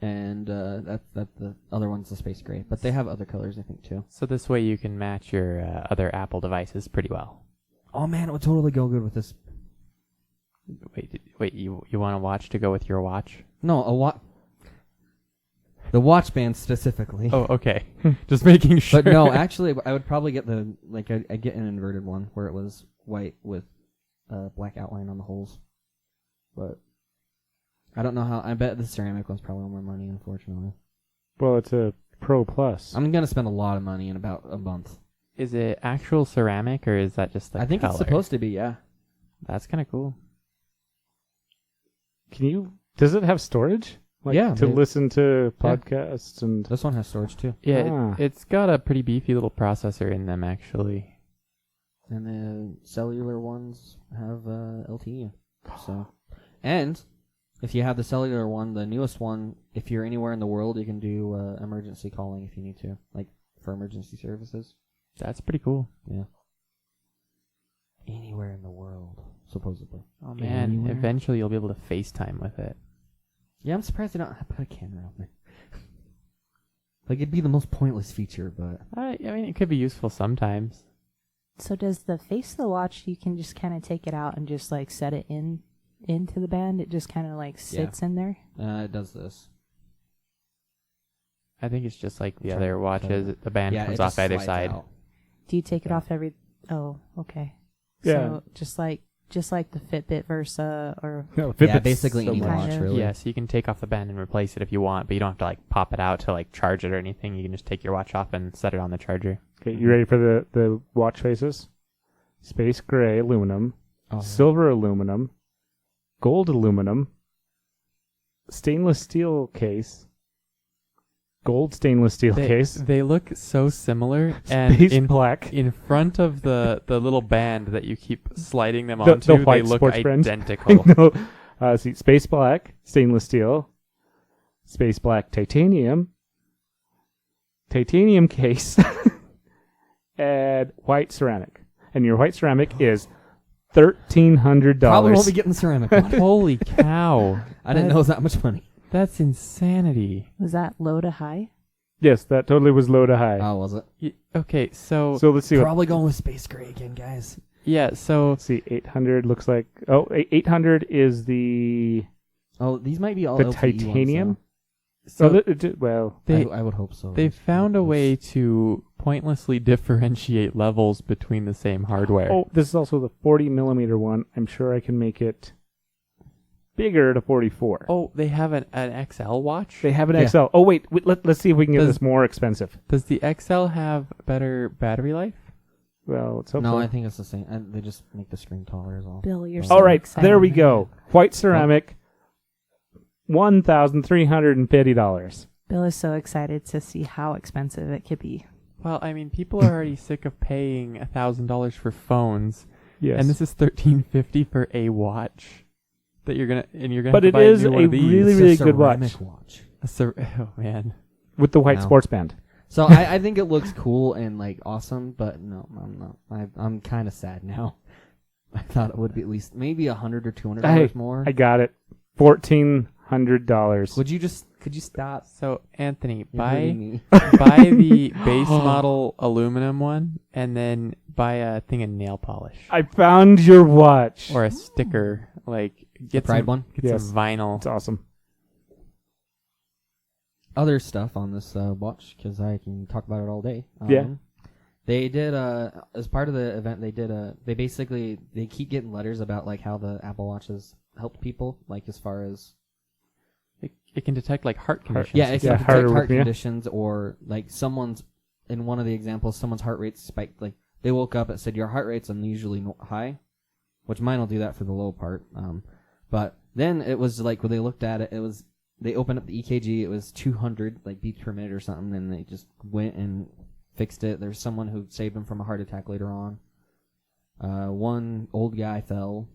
Speaker 4: and that the other one's the space gray. But they have other colors, I think, too.
Speaker 1: So this way you can match your other Apple devices pretty well.
Speaker 4: Oh man, it would totally go good with this.
Speaker 1: Wait, you want a watch to go with your watch?
Speaker 4: No, a watch. The watch band specifically.
Speaker 1: Oh, okay. Just making sure.
Speaker 4: But no, actually, I would probably get I get an inverted one where it was white with black outline on the holes. But I don't know how. I bet the ceramic one's probably more money, unfortunately.
Speaker 2: Well, it's a Pro Plus.
Speaker 4: I'm gonna spend a lot of money in about a month.
Speaker 1: Is it actual ceramic or is that just the
Speaker 4: I think
Speaker 1: color?
Speaker 4: it's supposed to be, yeah.
Speaker 1: That's kind of cool.
Speaker 2: Does it have storage? Like
Speaker 4: Yeah,
Speaker 2: to
Speaker 4: maybe.
Speaker 2: listen to
Speaker 4: Yeah.
Speaker 2: podcasts and.
Speaker 4: This one has storage too.
Speaker 1: Yeah,
Speaker 2: Ah.
Speaker 1: it's got a pretty beefy little processor in them actually.
Speaker 4: And the cellular ones have LTE. So, and if you have the cellular one, the newest one, if you're anywhere in the world, you can do emergency calling if you need to, like for emergency services.
Speaker 1: That's pretty cool.
Speaker 4: Yeah. Anywhere in the world, supposedly.
Speaker 1: Oh man,
Speaker 4: Anywhere?
Speaker 1: eventually you'll be able to FaceTime with it.
Speaker 4: Yeah, I'm surprised they don't put a camera on there. Like it'd be the most pointless feature, but
Speaker 1: I mean, it could be useful sometimes.
Speaker 3: So does the face of the watch, you can just kind of take it out and just like set it into the band? It just kind of like sits in there?
Speaker 4: it does this.
Speaker 1: I think it's just like the
Speaker 4: Try
Speaker 1: other
Speaker 4: to-
Speaker 1: watches. The band
Speaker 4: Yeah,
Speaker 1: comes
Speaker 4: it
Speaker 1: off
Speaker 4: just
Speaker 1: either
Speaker 4: slides
Speaker 1: side.
Speaker 4: out.
Speaker 3: Do you take it
Speaker 4: Yeah.
Speaker 3: off every... Oh, okay.
Speaker 2: Yeah.
Speaker 3: So just like the Fitbit Versa or...
Speaker 2: No,
Speaker 4: Yeah,
Speaker 2: Fitbit's
Speaker 4: basically
Speaker 2: so
Speaker 4: any
Speaker 2: much.
Speaker 3: Kind
Speaker 4: watch,
Speaker 3: of.
Speaker 4: really.
Speaker 1: Yes, you can take off the band and replace it if you want, but you don't have to like pop it out to like charge it or anything. You can just take your watch off and set it on the charger.
Speaker 2: Okay, you ready for the watch faces? Space gray aluminum,
Speaker 4: Oh.
Speaker 2: silver aluminum, gold aluminum, stainless steel case, gold stainless steel case.
Speaker 1: They look so similar, and
Speaker 2: Space black.
Speaker 1: in front of the little band that you keep sliding them
Speaker 2: The
Speaker 1: onto,
Speaker 2: white
Speaker 1: they look
Speaker 2: sports brand.
Speaker 1: identical.
Speaker 2: No. See, space black stainless steel, space black titanium case, and white ceramic. And your white ceramic is $1,300.
Speaker 4: Probably won't be getting the ceramic one.
Speaker 1: Holy cow!
Speaker 4: I didn't know it was that much money.
Speaker 1: That's insanity.
Speaker 3: Was that low to high?
Speaker 2: Yes, that totally was low to high.
Speaker 4: Oh, was it?
Speaker 1: Okay, so
Speaker 2: So let's see.
Speaker 4: Probably going with space gray again, guys.
Speaker 1: yeah, so
Speaker 2: Let's see. 800 looks like. Oh, 800 is the
Speaker 4: Oh, these might be all
Speaker 2: the
Speaker 4: LTE
Speaker 2: titanium.
Speaker 4: ones,
Speaker 1: so
Speaker 2: Well,
Speaker 1: they
Speaker 4: I would hope so.
Speaker 1: they found a way to pointlessly differentiate levels between the same hardware.
Speaker 2: oh, this is also the 40 millimeter one. I'm sure I can make it bigger to 44.
Speaker 1: Oh, they have an XL watch.
Speaker 2: They have an
Speaker 4: Yeah.
Speaker 2: XL. Oh wait, let's see if we can get
Speaker 1: Does-
Speaker 2: this more expensive.
Speaker 1: Does the XL have better battery life?
Speaker 2: Well, let's hope
Speaker 4: No,
Speaker 2: so.
Speaker 4: I think it's the same. They just make the screen taller is all.
Speaker 3: Bill, you're
Speaker 4: All
Speaker 3: so
Speaker 2: All right,
Speaker 3: excited.
Speaker 2: there we go. White ceramic, $1,350.
Speaker 3: Bill is so excited to see how expensive it could be.
Speaker 1: Well, I mean, people are already sick of paying $1,000 for phones,
Speaker 2: Yes,
Speaker 1: and this is $1,350 for a watch that you're gonna
Speaker 2: but
Speaker 1: have to
Speaker 2: it
Speaker 1: buy
Speaker 2: is
Speaker 1: a new one
Speaker 2: a
Speaker 1: of these.
Speaker 2: really,
Speaker 4: It's
Speaker 2: really
Speaker 4: a
Speaker 2: good watch
Speaker 4: ceramic watch.
Speaker 1: Oh man,
Speaker 2: with the white
Speaker 4: No.
Speaker 2: sports band.
Speaker 4: So I think it looks cool and like awesome, but no, I'm not. I'm kind of sad now. I thought it would be at least maybe $100 or $200 more.
Speaker 2: I got it. $1,400.
Speaker 4: Could you stop?
Speaker 1: so Anthony,
Speaker 4: You're hurting me.
Speaker 1: buy the base model aluminum one, and then buy a thing of nail polish
Speaker 2: I found your watch.
Speaker 1: or a sticker. Like get
Speaker 4: Pride
Speaker 1: some,
Speaker 4: one?
Speaker 1: Get
Speaker 2: Yes.
Speaker 1: some vinyl.
Speaker 2: It's awesome.
Speaker 4: Other stuff on this watch because I can talk about it all day.
Speaker 2: Yeah.
Speaker 4: They did as part of the event. They keep getting letters about like how the Apple Watch has helped people, like as far as
Speaker 1: It can detect like heart conditions.
Speaker 4: yeah, it can
Speaker 2: Yeah,
Speaker 4: detect
Speaker 2: heart
Speaker 4: heart
Speaker 2: arrhythmia.
Speaker 4: conditions or like someone's in one of the examples, someone's heart rate spiked. Like they woke up and said your heart rate's unusually high, which mine will do that for the low part. But then it was like when they looked at it, they opened up the EKG. It was 200 like beats per minute or something, and they just went and fixed it. There's someone who saved him from a heart attack later on. One old guy fell,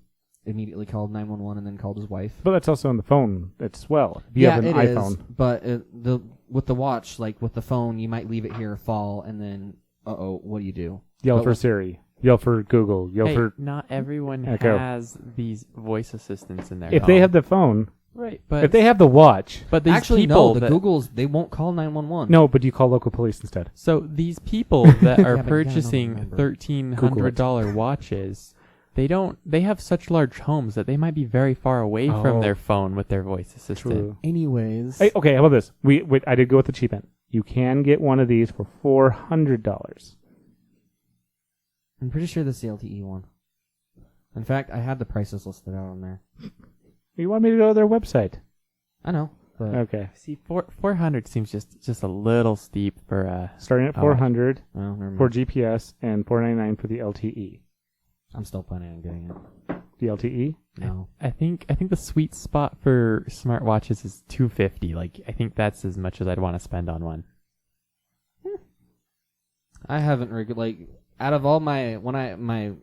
Speaker 4: immediately called 911 and then called his wife.
Speaker 2: But that's also on the phone as well. If you have an
Speaker 4: it
Speaker 2: iPhone.
Speaker 4: is, but with the watch, like with the phone, you might leave it here, fall, and then what do you do?
Speaker 2: Yell
Speaker 4: But
Speaker 2: for
Speaker 4: with-
Speaker 2: Siri. Yell for Google. Yell
Speaker 1: Hey,
Speaker 2: for...
Speaker 1: not everyone
Speaker 2: Echo.
Speaker 1: has these voice assistants in their
Speaker 2: If
Speaker 1: phone.
Speaker 2: they have the phone,
Speaker 1: right, but
Speaker 2: if they have the watch...
Speaker 1: but these
Speaker 4: Actually,
Speaker 1: people
Speaker 4: no. The
Speaker 1: that,
Speaker 4: Googles they won't call 911.
Speaker 2: No, but you call local police instead.
Speaker 1: So these people that are
Speaker 4: Yeah, but you gotta know the
Speaker 1: purchasing
Speaker 4: number.
Speaker 1: $1,300 watches, they have such large homes that they might be very far away from
Speaker 2: Oh.
Speaker 1: their phone with their voice assistant.
Speaker 2: True.
Speaker 4: Anyways,
Speaker 2: Hey, okay, how about this? I did go with the cheap end. You can get one of these for $400.
Speaker 4: I'm pretty sure this is the LTE one. In fact, I had the prices listed out on there.
Speaker 2: You want me to go to their website?
Speaker 4: I know, but
Speaker 2: Okay.
Speaker 1: See, 400 seems just a little steep for
Speaker 2: Starting at
Speaker 1: Oh.
Speaker 2: 400
Speaker 4: well, never mind.
Speaker 2: for GPS and $499 for the LTE.
Speaker 4: I'm still planning on getting it.
Speaker 2: The LTE?
Speaker 4: No,
Speaker 1: I think the sweet spot for smartwatches is $250. Like I think that's as much as I'd want to spend on one.
Speaker 4: I haven't like out of all my my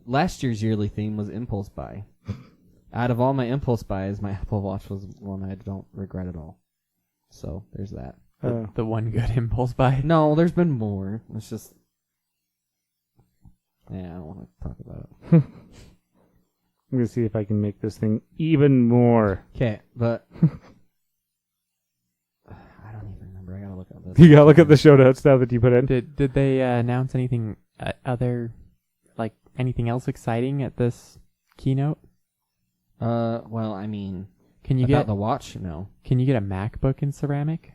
Speaker 4: last year's yearly theme was impulse buy. Out of all my impulse buys, my Apple Watch was one I don't regret at all. So there's that.
Speaker 1: The one good impulse buy.
Speaker 4: No, there's been more. It's just I don't want to talk about it.
Speaker 2: I'm going to see if I can make this thing even more.
Speaker 4: Okay, but I don't even remember. I gotta look at this.
Speaker 2: You got to look at the show notes now that you put in.
Speaker 1: Did they announce anything anything else exciting at this keynote?
Speaker 4: Well, I mean,
Speaker 1: Can you
Speaker 4: about
Speaker 1: get
Speaker 4: the watch? No,
Speaker 1: Can you get a MacBook in ceramic?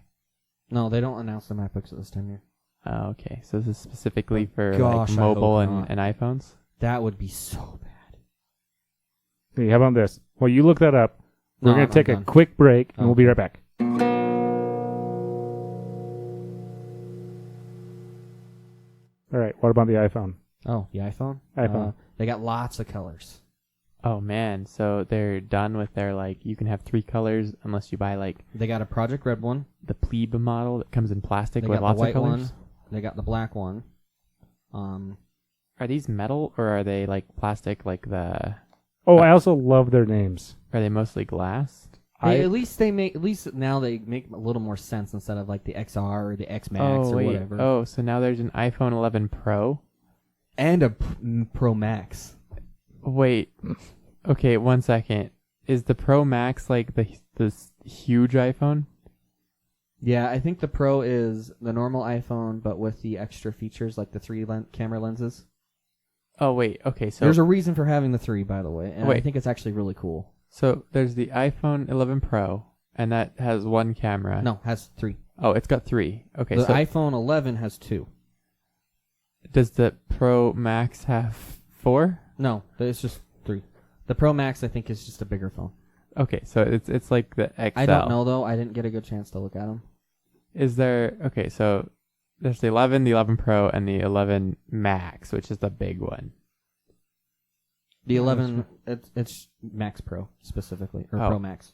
Speaker 4: no, they don't announce the MacBooks at this time here.
Speaker 1: Oh, okay. So this is specifically for
Speaker 4: Gosh, I
Speaker 1: mobile
Speaker 4: hope
Speaker 1: and
Speaker 4: not.
Speaker 1: iPhones.
Speaker 4: That would be so bad.
Speaker 2: Hey, how about this? Well, you look that up. We're
Speaker 4: No,
Speaker 2: going to take
Speaker 4: I'm
Speaker 2: a
Speaker 4: done.
Speaker 2: quick break, and we'll be
Speaker 4: Okay.
Speaker 2: right back. All right, what about the iPhone?
Speaker 4: Oh, the iPhone?
Speaker 2: iPhone.
Speaker 4: They got lots of colors.
Speaker 1: Oh man, so they're done with their like you can have 3 colors unless you buy like
Speaker 4: They got a Project Red one.
Speaker 1: the plebe model that comes in plastic
Speaker 4: They
Speaker 1: with
Speaker 4: got
Speaker 1: lots
Speaker 4: the white
Speaker 1: of colors.
Speaker 4: one. They got the black one.
Speaker 1: Are these metal or are they like plastic? Like the
Speaker 2: Oh, I also love their names.
Speaker 1: are they mostly glass?
Speaker 4: At least now they make a little more sense instead of like the XR or the X Max or whatever.
Speaker 1: Oh, so now there's an iPhone 11 Pro.
Speaker 4: And a Pro Max.
Speaker 1: Wait. Okay, 1 second. Is the Pro Max like this huge iPhone?
Speaker 4: Yeah, I think the Pro is the normal iPhone, but with the extra features like the 3 camera lenses.
Speaker 1: Oh wait. Okay, so
Speaker 4: There's a reason for having the 3, by the way, and I
Speaker 1: Wait.
Speaker 4: think it's actually really cool.
Speaker 1: so there's the iPhone 11 Pro, and that has 1 camera.
Speaker 4: No, has 3.
Speaker 1: Oh, it's got 3. Okay,
Speaker 4: The
Speaker 1: so
Speaker 4: iPhone 11 has 2.
Speaker 1: does the Pro Max have 4?
Speaker 4: No, it's just 3. The Pro Max, I think, is just a bigger phone.
Speaker 1: Okay, so it's like the XL.
Speaker 4: I don't know though. I didn't get a good chance to look at them.
Speaker 1: Is there okay? So there's the 11, the 11 Pro, and the 11 Max, which is the big one.
Speaker 4: The 11, it's Max Pro specifically, or
Speaker 1: Oh.
Speaker 4: Pro Max.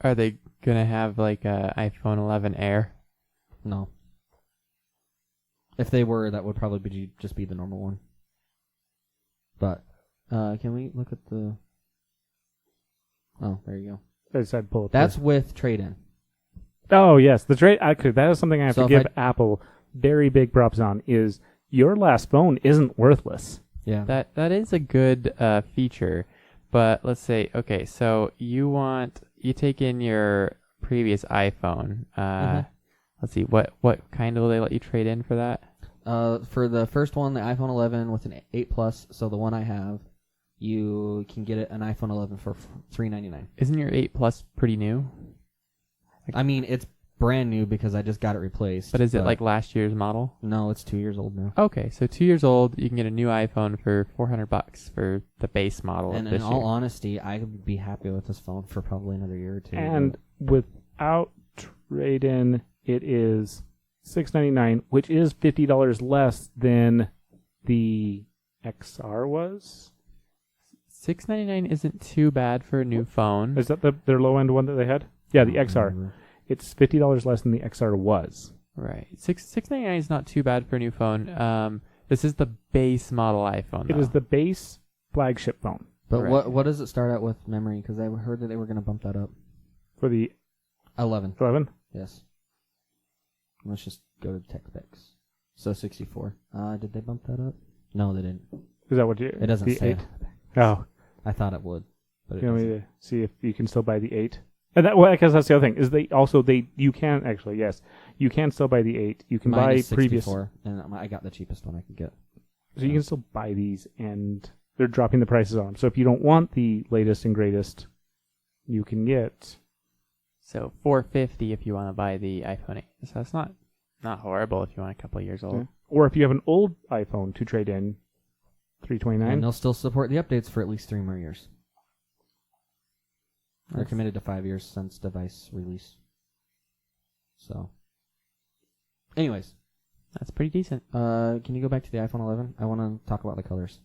Speaker 1: Are they gonna have like a iPhone 11 Air?
Speaker 4: No. If they were, that would probably just be the normal one. But can we look at the? Oh, there you go.
Speaker 2: I decided to pull it.
Speaker 4: That's with trade-in.
Speaker 2: Oh yes, the trade. Actually, that is something I have
Speaker 4: So
Speaker 2: to
Speaker 4: if
Speaker 2: give Apple very big props on. Is your last phone isn't worthless.
Speaker 4: Yeah.
Speaker 1: That is a good feature, but let's say okay, so you take in your previous iPhone. Let's see, what kind will they let you trade in for that?
Speaker 4: For the first one, the iPhone 11 with an 8 Plus, so the one I have, you can get an iPhone 11 for $399.
Speaker 1: Isn't your 8 Plus pretty new?
Speaker 4: I mean, it's brand new because I just got it replaced.
Speaker 1: But is it like last year's model?
Speaker 4: No, it's 2 years old now.
Speaker 1: Okay, so 2 years old, you can get a new iPhone for $400 for the base model.
Speaker 4: And
Speaker 1: of
Speaker 4: in
Speaker 1: this
Speaker 4: all
Speaker 1: year.
Speaker 4: honesty, I would be happy with this phone for probably another year or 2.
Speaker 2: And without trade-in, it is $699, which is $50 less than the XR was.
Speaker 1: $699 isn't too bad for a new phone.
Speaker 2: Is that their low-end one that they had? Yeah, the XR. It's $50 less than the XR was.
Speaker 1: Right. $699 is not too bad for a new phone. This is the base model iPhone.
Speaker 2: It is the base flagship phone
Speaker 4: But
Speaker 1: Right.
Speaker 4: what does it start out with memory? Because I heard that they were going to bump that up.
Speaker 2: for the
Speaker 4: 11.
Speaker 2: 11.
Speaker 4: Yes. Let's just go to tech specs. So 64. Did they bump that up? No, they didn't.
Speaker 2: Is that what you?
Speaker 4: It doesn't
Speaker 2: the
Speaker 4: say.
Speaker 2: 8? Oh,
Speaker 4: I thought it would, but it
Speaker 2: you want me
Speaker 4: doesn't.
Speaker 2: to see if you can still buy the 8? And that, well, because that's the other thing is you can actually you can still buy the 8. You can
Speaker 4: Mine
Speaker 2: buy
Speaker 4: is
Speaker 2: previous,
Speaker 4: 64, and I got the cheapest one I could get.
Speaker 2: so you can still buy these, and they're dropping the prices on them. So if you don't want the latest and greatest, you can get.
Speaker 1: So $450 if you want to buy the iPhone 8. So that's not horrible if you want a couple of years old.
Speaker 2: Yeah. Or if you have an old iPhone to trade in, $329.
Speaker 4: And they'll still support the updates for at least 3 more years. They're committed to 5 years since device release. So, anyways,
Speaker 1: That's pretty decent.
Speaker 4: can you go back to the iPhone 11? I want to talk about the colors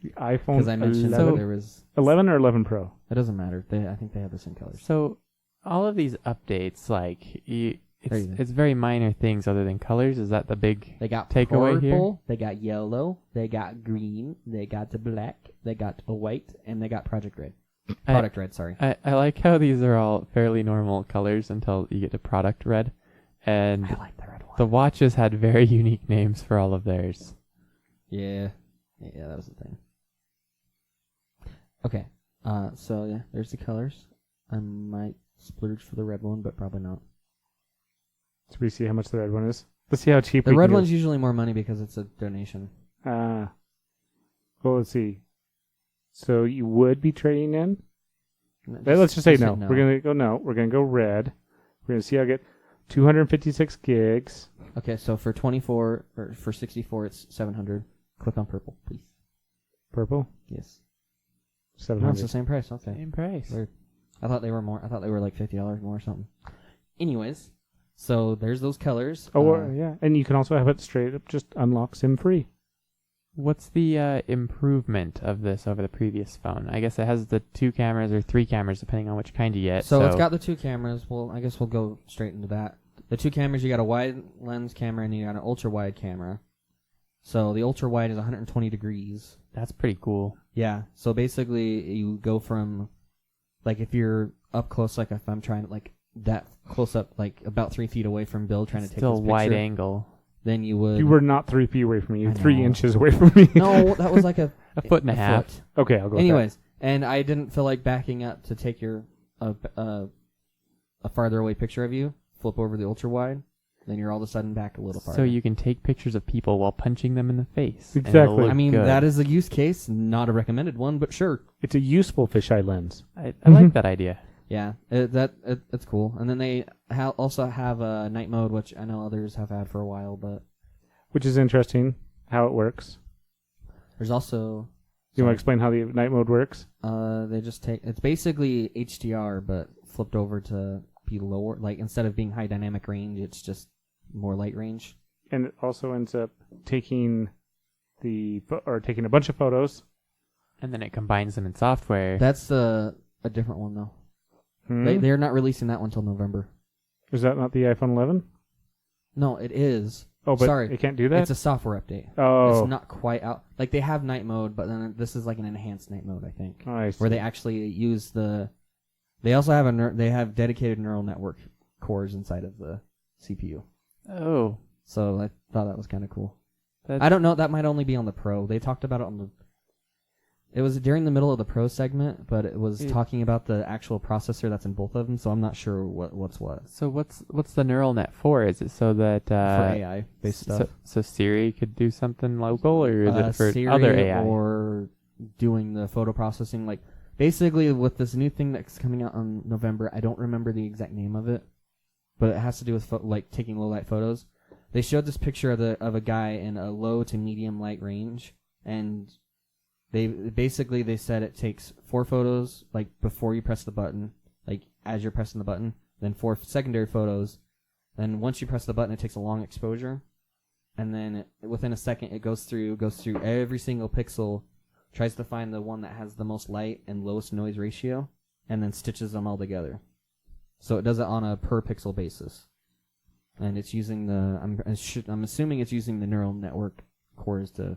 Speaker 2: The iPhone
Speaker 4: because I mentioned
Speaker 2: 11,
Speaker 4: that there was.
Speaker 2: 11 or 11 Pro.
Speaker 4: It doesn't matter. I think they have the same colors.
Speaker 1: So all of these updates, like
Speaker 4: There you go.
Speaker 1: it's very minor things other than colors. Is that the big
Speaker 4: They got
Speaker 1: takeaway
Speaker 4: purple,
Speaker 1: here?
Speaker 4: they got yellow, they got green, they got the black, they got a white, and they got Project Red. Product Red, sorry.
Speaker 1: I like how these are all fairly normal colors until you get to product red, and
Speaker 4: I like the red one.
Speaker 1: the watches had very unique names for all of theirs.
Speaker 4: Yeah, that was the thing. Okay, so yeah, there's the colors. I might splurge for the red one, but probably not.
Speaker 2: So we see how much the red one is. Let's see how cheap
Speaker 4: The
Speaker 2: we
Speaker 4: red
Speaker 2: can
Speaker 4: one's usually more money because it's a donation.
Speaker 2: Well, let's see. So you would be trading in? Let's just say no.
Speaker 4: hit
Speaker 2: We're gonna go no. We're gonna go red. We're gonna see how I get 256 gigs.
Speaker 4: Okay, so for 24 or for 64, it's 700. Click on purple, please.
Speaker 2: Purple
Speaker 4: Yes. No,
Speaker 2: 700.
Speaker 4: it's the same price. Okay.
Speaker 1: Same price.
Speaker 4: Weird. I thought they were more. I thought they were like $50 more or something. Anyways, so there's those colors.
Speaker 2: yeah, and you can also have it straight up just unlock SIM free.
Speaker 1: What's the improvement of this over the previous phone? I guess it has the 2 cameras or 3 cameras, depending on which kind you get.
Speaker 4: So it's got the 2 cameras. Well, I guess we'll go straight into that. The 2 cameras, you got a wide lens camera and you got an ultra wide camera. So the ultra wide is 120 degrees.
Speaker 1: That's pretty cool.
Speaker 4: Yeah. So basically, you go from, like, if you're up close, like if I'm trying to, like, that close up, like about 3 feet away from Bill trying to take this
Speaker 1: Still
Speaker 4: picture,
Speaker 1: wide angle.
Speaker 4: then you would.
Speaker 2: You were not 3 feet away from me. You're
Speaker 4: I
Speaker 2: 3
Speaker 4: know.
Speaker 2: inches away from me.
Speaker 4: No, that was like a
Speaker 1: foot and a half.
Speaker 4: foot.
Speaker 2: Okay, I'll go.
Speaker 4: Anyways, and I didn't feel like backing up to take your a farther away picture of you. Flip over the ultra wide, then you're all of a sudden back a little farther.
Speaker 1: So you can take pictures of people while punching them in the face. and
Speaker 2: Exactly.
Speaker 1: it'll look
Speaker 4: I mean,
Speaker 1: good.
Speaker 4: that is a use case, not a recommended one, but sure.
Speaker 2: It's a useful fisheye lens.
Speaker 1: I like that idea.
Speaker 4: Yeah, it's cool. And then they also have a night mode, which I know others have had for a while, but
Speaker 2: Which is interesting, how it works.
Speaker 4: there's also.
Speaker 2: You want to explain how the night mode works?
Speaker 4: They just take. It's basically HDR, but flipped over to be lower. Like instead of being high dynamic range, it's just more light range.
Speaker 2: And it also ends up taking taking a bunch of photos.
Speaker 1: And then it combines them in software.
Speaker 4: That's a different one though. They're not releasing that one until November.
Speaker 2: Is that not the iPhone 11?
Speaker 4: No, it is.
Speaker 2: Oh, but
Speaker 4: Sorry,
Speaker 2: it can't do that?
Speaker 4: It's a software update.
Speaker 2: Oh.
Speaker 4: It's not quite out. Like they have night mode, but then this is like an enhanced night mode, I think,
Speaker 2: Oh, I see.
Speaker 4: where they actually use the. They also have they have dedicated neural network cores inside of the CPU.
Speaker 1: Oh.
Speaker 4: So I thought that was kind of cool.
Speaker 1: That's,
Speaker 4: I don't know. That might only be on the Pro. They talked about it on the. It was during the middle of the Pro segment, but it was talking about the actual processor that's in both of them. So I'm not sure what's what.
Speaker 1: So what's the neural net for? Is it so that
Speaker 4: For AI based stuff.
Speaker 1: So Siri could do something local, or is it for
Speaker 4: Siri
Speaker 1: other AI?
Speaker 4: or doing the photo processing? Like basically with this new thing that's coming out in November, I don't remember the exact name of it, but it has to do with like taking low light photos. They showed this picture of a guy in a low to medium light range, and they said it takes 4 photos like before you press the button, like as you're pressing the button, then 4 secondary photos, then once you press the button it takes a long exposure, and then within a second it goes through every single pixel, tries to find the one that has the most light and lowest noise ratio, and then stitches them all together. So it does it on a per pixel basis, and it's using I'm assuming it's using the neural network cores to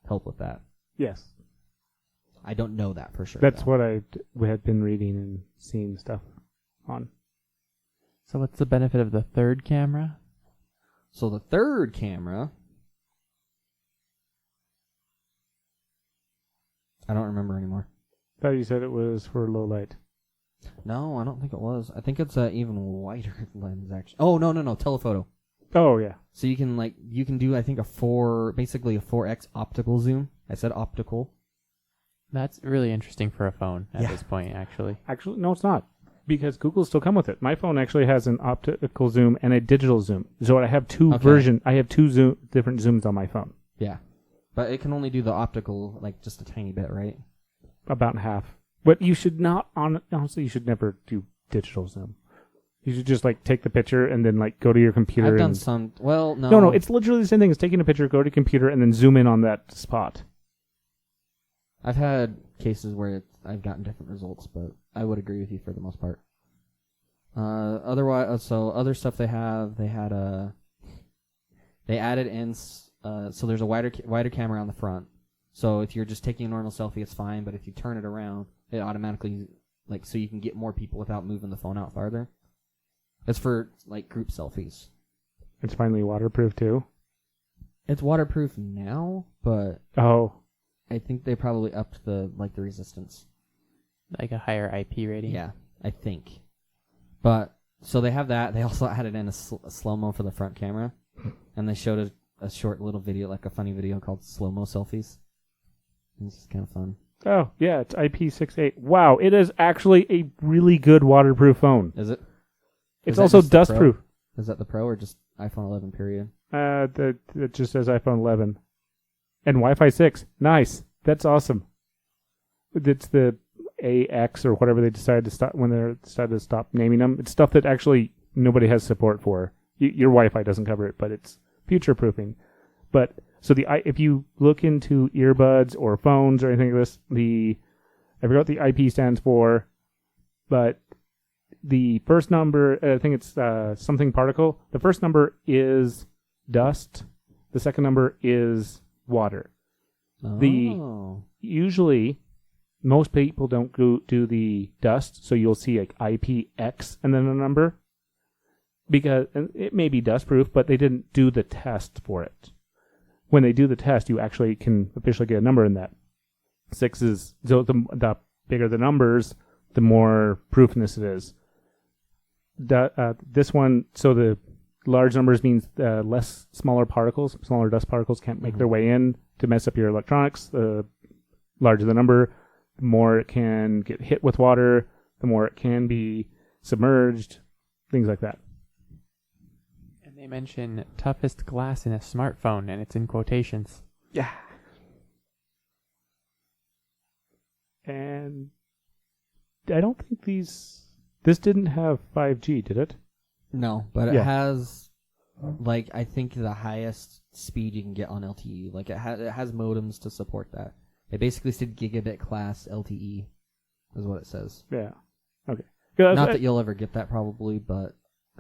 Speaker 4: help with that.
Speaker 2: Yes.
Speaker 4: I don't know that for sure.
Speaker 2: That's
Speaker 4: though.
Speaker 2: what we had been reading and seeing stuff on.
Speaker 1: So what's the benefit of the third camera?
Speaker 4: So the third camera, I don't remember anymore.
Speaker 2: I thought you said it was for low light.
Speaker 4: No, I don't think it was. I think it's an even wider lens actually. Oh no, telephoto.
Speaker 2: Oh, yeah.
Speaker 4: So you can do I think basically a 4x optical zoom. I said optical.
Speaker 1: That's really interesting for a phone at
Speaker 4: Yeah.
Speaker 1: this point, actually.
Speaker 2: Actually, no, it's not. Because Google still come with it. My phone actually has an optical zoom and a digital zoom. So I have two I have two different zooms on my phone.
Speaker 4: Yeah, but it can only do the optical like just a tiny bit, right?
Speaker 2: About half. But you should not, honestly, you should never do digital zoom. You should just like take the picture and then like go to your computer.
Speaker 4: I've done some. Well, no.
Speaker 2: No, it's literally the same thing as taking a picture, go to your computer, and then zoom in on that spot.
Speaker 4: I've had cases where I've gotten different results, but I would agree with you for the most part. Otherwise, so other stuff they added in, so there's a wider camera on the front. So if you're just taking a normal selfie, it's fine, but if you turn it around, it automatically, like, so you can get more people without moving the phone out farther. It's for, like, group selfies.
Speaker 2: It's finally waterproof too.
Speaker 4: It's waterproof now, but
Speaker 2: Oh.
Speaker 4: I think they probably upped the resistance.
Speaker 1: Like a higher IP rating?
Speaker 4: Yeah, I think. But, so they have that. They also added in a slow-mo for the front camera. And they showed a short little video, like a funny video called Slow-Mo Selfies. This is kind of fun.
Speaker 2: Oh, yeah, it's IP68. Wow, it is actually a really good waterproof phone.
Speaker 4: Is it?
Speaker 2: It's
Speaker 4: Is that
Speaker 2: also
Speaker 4: just the Pro?
Speaker 2: dustproof.
Speaker 4: Is that the Pro or just iPhone 11 period?
Speaker 2: It just says iPhone 11. And Wi-Fi 6. Nice. That's awesome. It's the AX or whatever they decided to stop when they decided to stop naming them. It's stuff that actually nobody has support for. Your Wi-Fi doesn't cover it, but it's future-proofing. But so if you look into earbuds or phones or anything like this, I forgot what the IP stands for, but the first number, I think it's something particle. The first number is dust. The second number is water.
Speaker 4: Oh.
Speaker 2: Usually, most people don't do the dust, so you'll see like IPX and then a number. Because it may be dust proof, but they didn't do the test for it. When they do the test, you actually can officially get a number in that. 6 is, so the bigger the numbers, the more proofness it is. This one, so the large numbers means less smaller dust particles can't make their way in to mess up your electronics. The larger the number, the more it can get hit with water, the more it can be submerged, things like that.
Speaker 1: And they mention toughest glass in a smartphone, and it's in quotations.
Speaker 2: Yeah. And I don't think this didn't have 5G, did it?
Speaker 4: No, but it has, like, I think the highest speed you can get on LTE. Like, it has modems to support that. It basically said gigabit class LTE, is what it says.
Speaker 2: Yeah. Okay.
Speaker 4: Not that you'll ever get that probably, but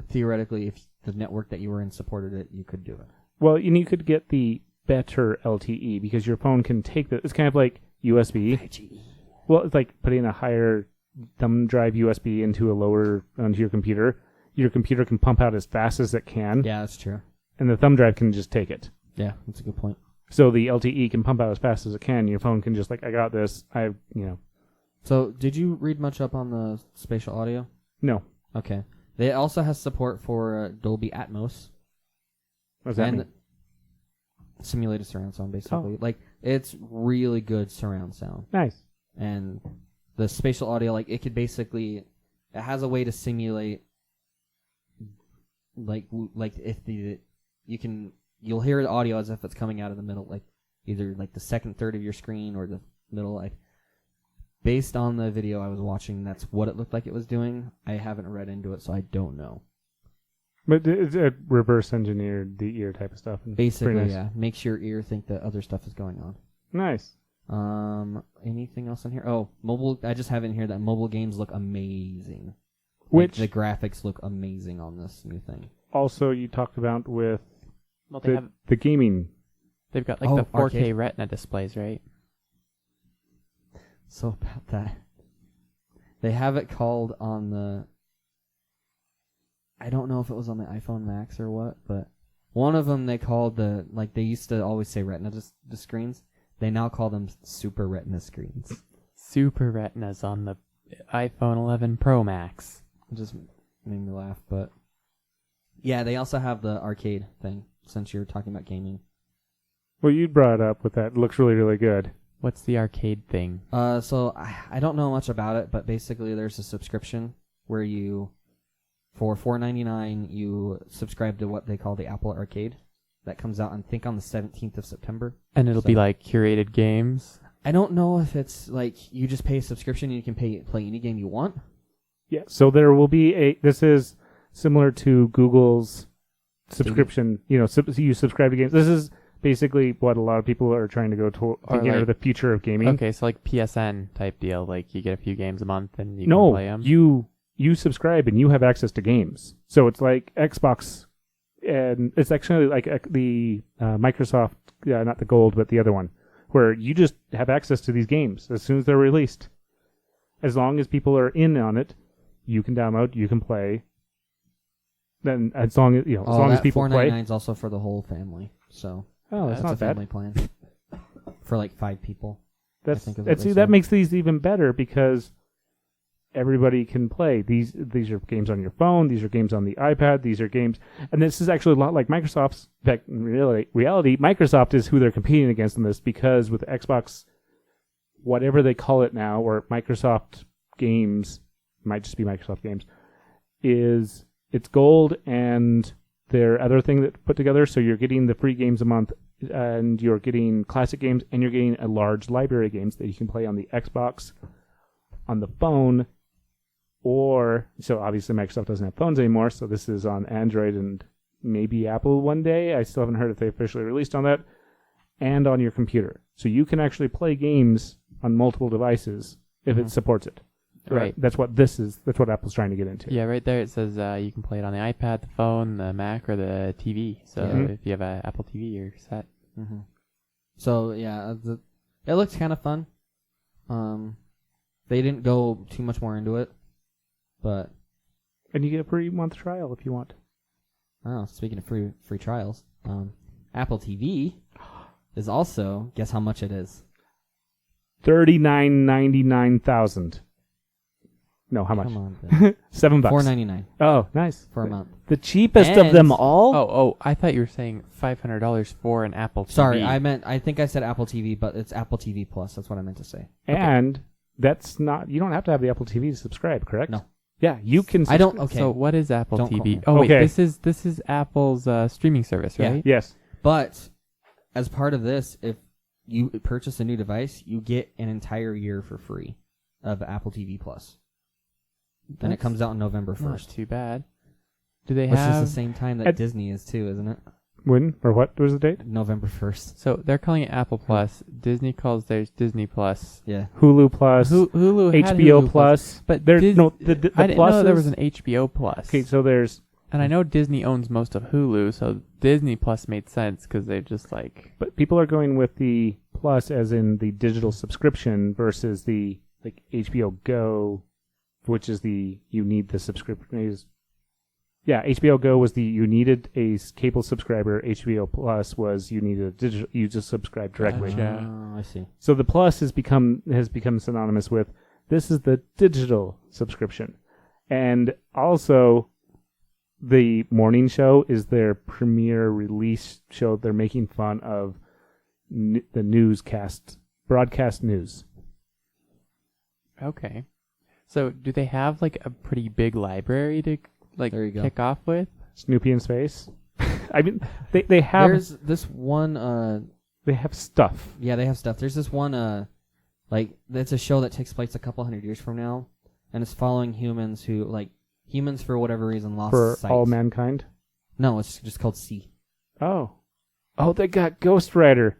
Speaker 4: theoretically, if the network that you were in supported it, you could do it.
Speaker 2: Well, and you could get the better LTE because your phone can take it's kind of like USB.
Speaker 4: 5G.
Speaker 2: Well, it's like putting a higher thumb drive USB onto your computer. Your computer can pump out as fast as it can.
Speaker 4: Yeah, that's true.
Speaker 2: And the thumb drive can just take it.
Speaker 4: Yeah, that's a good point.
Speaker 2: So the LTE can pump out as fast as it can. Your phone can just I got this.
Speaker 4: So, did you read much up on the spatial audio?
Speaker 2: No.
Speaker 4: Okay. It also has support for Dolby Atmos.
Speaker 2: What does that mean?
Speaker 4: Simulated surround sound, basically.
Speaker 2: Oh.
Speaker 4: Like, it's really good surround sound.
Speaker 2: Nice.
Speaker 4: And the spatial audio, like, it could basically... It has a way to simulate... Like if you'll hear the audio as if it's coming out of the middle, like, either, like, the second third of your screen or the middle, like... Based on the video I was watching, that's what it looked like it was doing. I haven't read into it, so I don't know.
Speaker 2: But it's a reverse engineered the ear type of stuff.
Speaker 4: Basically,
Speaker 2: nice.
Speaker 4: yeah. Makes your ear think that other stuff is going on.
Speaker 2: Nice.
Speaker 4: Anything else in here? Oh, mobile. I just have in here that mobile games look amazing.
Speaker 2: Which
Speaker 4: the graphics look amazing on this new thing.
Speaker 2: Also, you talked about with
Speaker 1: the
Speaker 2: gaming.
Speaker 1: They've got the 4K
Speaker 4: arcade.
Speaker 1: Retina displays, right?
Speaker 4: So about that, they have it called on the. I don't know if it was on the iPhone Max or what, but one of them they called they used to always say Retina screens. They now call them Super Retina screens.
Speaker 1: Super Retinas on the iPhone 11 Pro Max.
Speaker 4: It just made me laugh, but yeah, they also have the arcade thing. Since you're talking about gaming,
Speaker 2: Well, you brought it up with that. It looks really, really good.
Speaker 1: What's the arcade thing?
Speaker 4: So I don't know much about it, but basically there's a subscription where you, for $4.99, you subscribe to what they call the Apple Arcade. That comes out, I think, on the 17th of September.
Speaker 1: And it'll be like curated games?
Speaker 4: I don't know if it's like you just pay a subscription and you can play any game you want.
Speaker 2: Yeah, so there will be this is similar to Google's subscription. You subscribe to games. This is basically what a lot of people are trying to go to into the future of gaming.
Speaker 1: Okay, so like PSN type deal, like you get a few games a month and you can play them.
Speaker 2: You subscribe and you have access to games. So it's like Xbox, and it's actually like the Microsoft, not the Gold, but the other one, where you just have access to these games as soon as they're released. As long as people are in on it, you can download, you can play. Then as long as as people play.
Speaker 4: $4.99 is also for the whole family. So.
Speaker 2: Oh, that's not
Speaker 4: a
Speaker 2: bad.
Speaker 4: family plan for like 5 people.
Speaker 2: That makes these even better because everybody can play. These are games on your phone. These are games on the iPad. These are games, and this is actually a lot like Microsoft's. In fact, in reality, Microsoft is who they're competing against in this because with Xbox, whatever they call it now, or Microsoft Games, might just be Microsoft Games, it's gold and their other thing that put together, so you're getting the free games a month, and you're getting classic games, and you're getting a large library of games that you can play on the Xbox, on the phone, so obviously Microsoft doesn't have phones anymore, so this is on Android and maybe Apple one day. I still haven't heard if they officially released on that. And on your computer. So you can actually play games on multiple devices if it supports it.
Speaker 1: Right.
Speaker 2: That's what this is. That's what Apple's trying to get into.
Speaker 1: Yeah, right there it says you can play it on the iPad, the phone, the Mac, or the TV. So if you have an Apple TV, you're set.
Speaker 4: Mm-hmm. So yeah, it looks kind of fun. They didn't go too much more into it, but
Speaker 2: And you get a free month trial if you want.
Speaker 4: oh, speaking of free trials, Apple TV is also, guess how much it is?
Speaker 2: $39,99,000. No, how much?
Speaker 4: Come on, Ben.
Speaker 2: $7.
Speaker 4: $4.99
Speaker 2: Oh, nice.
Speaker 4: for a month.
Speaker 2: The cheapest of
Speaker 4: And-
Speaker 2: them all.
Speaker 1: Oh, I thought you were saying $500 for an Apple TV.
Speaker 4: Sorry, I think I said Apple TV, but it's Apple TV Plus. That's what I meant to say.
Speaker 2: And that's not. You don't have to have the Apple TV to subscribe, correct?
Speaker 4: No.
Speaker 2: Yeah, you can.
Speaker 4: I don't. Okay,
Speaker 1: So what is Apple
Speaker 4: Don't quote
Speaker 1: TV?
Speaker 4: me.
Speaker 1: Oh wait,
Speaker 2: Okay.
Speaker 1: this is Apple's streaming service,
Speaker 4: Yeah.
Speaker 1: right?
Speaker 2: Yes.
Speaker 4: but as part of this, if you purchase a new device, you get an entire year for free of Apple TV Plus. And it
Speaker 1: That's
Speaker 4: comes out on November
Speaker 1: Not
Speaker 4: 1st.
Speaker 1: too bad. Do they
Speaker 4: Which is
Speaker 1: have?
Speaker 4: the same time that
Speaker 2: At-
Speaker 4: Disney is too, isn't it?
Speaker 2: When or what was the date?
Speaker 4: November 1st.
Speaker 1: So they're calling it Apple Plus. Disney calls theirs Disney Plus.
Speaker 4: Yeah.
Speaker 2: Hulu Plus,
Speaker 1: Hulu had
Speaker 2: HBO
Speaker 1: Hulu
Speaker 2: Plus.
Speaker 1: but
Speaker 2: there's
Speaker 1: Dis-
Speaker 2: no the
Speaker 1: I didn't know there was
Speaker 2: pluses-
Speaker 1: an HBO Plus.
Speaker 2: Okay, so there's.
Speaker 1: And I know Disney owns most of Hulu, so Disney Plus made sense because they just like.
Speaker 2: But people are going with the Plus as in the digital subscription versus the like HBO Go, which is the you need the subscription. Yeah, HBO Go was the you needed a cable subscriber. HBO Plus was you needed a digital. You just subscribe directly.
Speaker 1: Gotcha.
Speaker 4: Oh, I see.
Speaker 2: So the Plus has become synonymous with this is the digital subscription, and also the morning show is their premiere release show. They're making fun of the newscast, broadcast news.
Speaker 1: Okay. So do they have like a pretty big library to like
Speaker 4: There you go.
Speaker 1: kick off with?
Speaker 2: Snoopy in space. I mean, they have
Speaker 4: There's this one.
Speaker 2: they have stuff.
Speaker 4: Yeah, they have stuff. There's this one. Like it's a show that takes place a couple hundred years from now, and it's following humans who humans for whatever reason lost
Speaker 2: For
Speaker 4: sight.
Speaker 2: all mankind.
Speaker 4: No, it's just called C.
Speaker 2: Oh, they got Ghost Rider.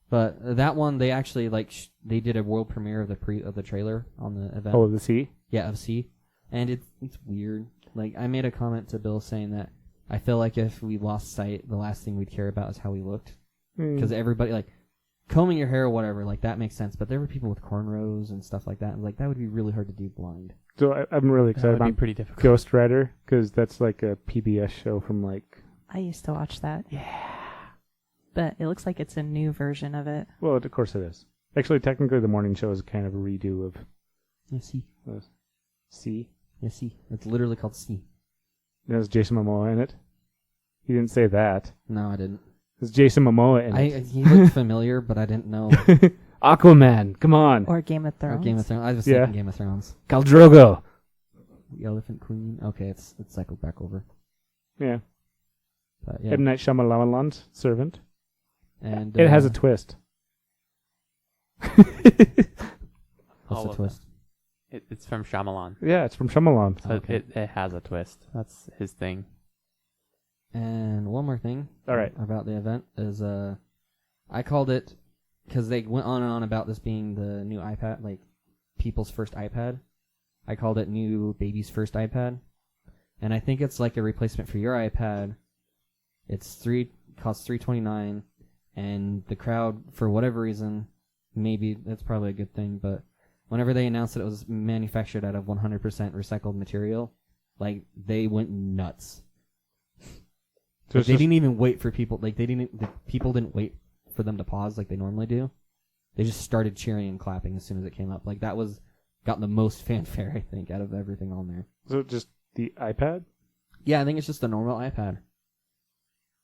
Speaker 4: But that one, they actually they did a world premiere of the trailer on the event.
Speaker 2: Oh, the sea.
Speaker 4: Yeah, of C, and it's weird. Like I made a comment to Bill saying that I feel like if we lost sight, the last thing we'd care about is how we looked, because everybody combing your hair or whatever, that makes sense. But there were people with cornrows and stuff like that, and that would be really hard to do blind.
Speaker 2: So I'm really
Speaker 1: That
Speaker 2: excited
Speaker 1: would be
Speaker 2: about
Speaker 1: pretty difficult.
Speaker 2: Ghost Rider because that's like a PBS show from
Speaker 3: I used to watch that. Yeah. But it looks like it's a new version of it.
Speaker 2: Well, of course it is. Actually, technically, the morning show is kind of a redo of
Speaker 4: Yeah, C.
Speaker 2: C.
Speaker 4: Yeah, C. It's literally called C.
Speaker 2: There's Jason Momoa in it. He didn't say that.
Speaker 4: No, I didn't.
Speaker 2: There's Jason Momoa in it.
Speaker 4: He looked familiar, but I didn't know.
Speaker 2: Aquaman, come on.
Speaker 3: Or Game of
Speaker 4: Or
Speaker 3: Thrones.
Speaker 4: Game of Thrones. I was
Speaker 2: Yeah.
Speaker 4: thinking Game of Thrones.
Speaker 2: Khal Drogo.
Speaker 4: The Elephant Queen. Okay, it's cycled back over.
Speaker 2: Yeah.
Speaker 4: But yeah,
Speaker 2: M. Night Shyamalan's servant.
Speaker 4: and
Speaker 2: It has a twist.
Speaker 4: what's
Speaker 1: All
Speaker 4: the
Speaker 1: of
Speaker 4: twist?
Speaker 1: It's from Shyamalan.
Speaker 2: Yeah, it's from Shyamalan.
Speaker 1: So
Speaker 4: Okay.
Speaker 1: it has a twist. That's his thing.
Speaker 4: And one more thing.
Speaker 2: All right.
Speaker 4: About the event is I called it because they went on and on about this being the new iPad, people's first iPad. I called it new baby's first iPad, and I think it's like a replacement for your iPad. It's costs $329, and the crowd, for whatever reason, maybe that's probably a good thing, but whenever they announced that it was manufactured out of 100% recycled material, they went nuts.
Speaker 2: So it's
Speaker 4: They
Speaker 2: just-
Speaker 4: didn't even wait for people. People didn't wait for them to pause like they normally do. They just started cheering and clapping as soon as it came up. That got the most fanfare, I think, out of everything on there.
Speaker 2: So just the iPad?
Speaker 4: Yeah, I think it's just a normal iPad,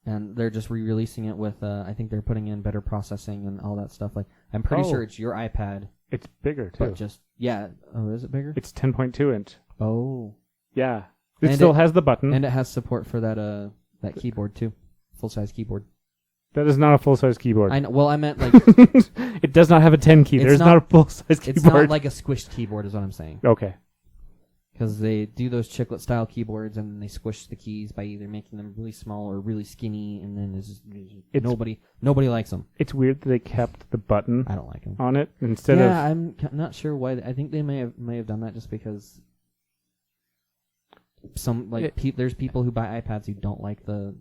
Speaker 4: and they're just re-releasing it with. I think they're putting in better processing and all that stuff. I'm pretty
Speaker 2: Oh.
Speaker 4: sure it's your iPad,
Speaker 2: It's bigger, too.
Speaker 4: but just Oh, is it bigger?
Speaker 2: It's 10.2 inch.
Speaker 4: Oh,
Speaker 2: Yeah. It
Speaker 4: And
Speaker 2: still
Speaker 4: it-
Speaker 2: has the button.
Speaker 4: and it has support for that keyboard too, full-size keyboard.
Speaker 2: That is not a full-size keyboard.
Speaker 4: I know. Well, I meant
Speaker 2: It does not have a 10 key.
Speaker 4: It's
Speaker 2: There's
Speaker 4: not-
Speaker 2: not a full-size
Speaker 4: it's
Speaker 2: keyboard.
Speaker 4: not like a squished keyboard, is what I'm saying.
Speaker 2: Okay.
Speaker 4: Because they do those chiclet-style keyboards, and they squish the keys by either making them really small or really skinny, and then nobody likes them.
Speaker 2: It's weird that they kept the button
Speaker 4: I don't like them.
Speaker 2: on it instead
Speaker 4: Yeah,
Speaker 2: of...
Speaker 4: I'm not sure why. I think they may have done that just because there's people who buy iPads who don't like the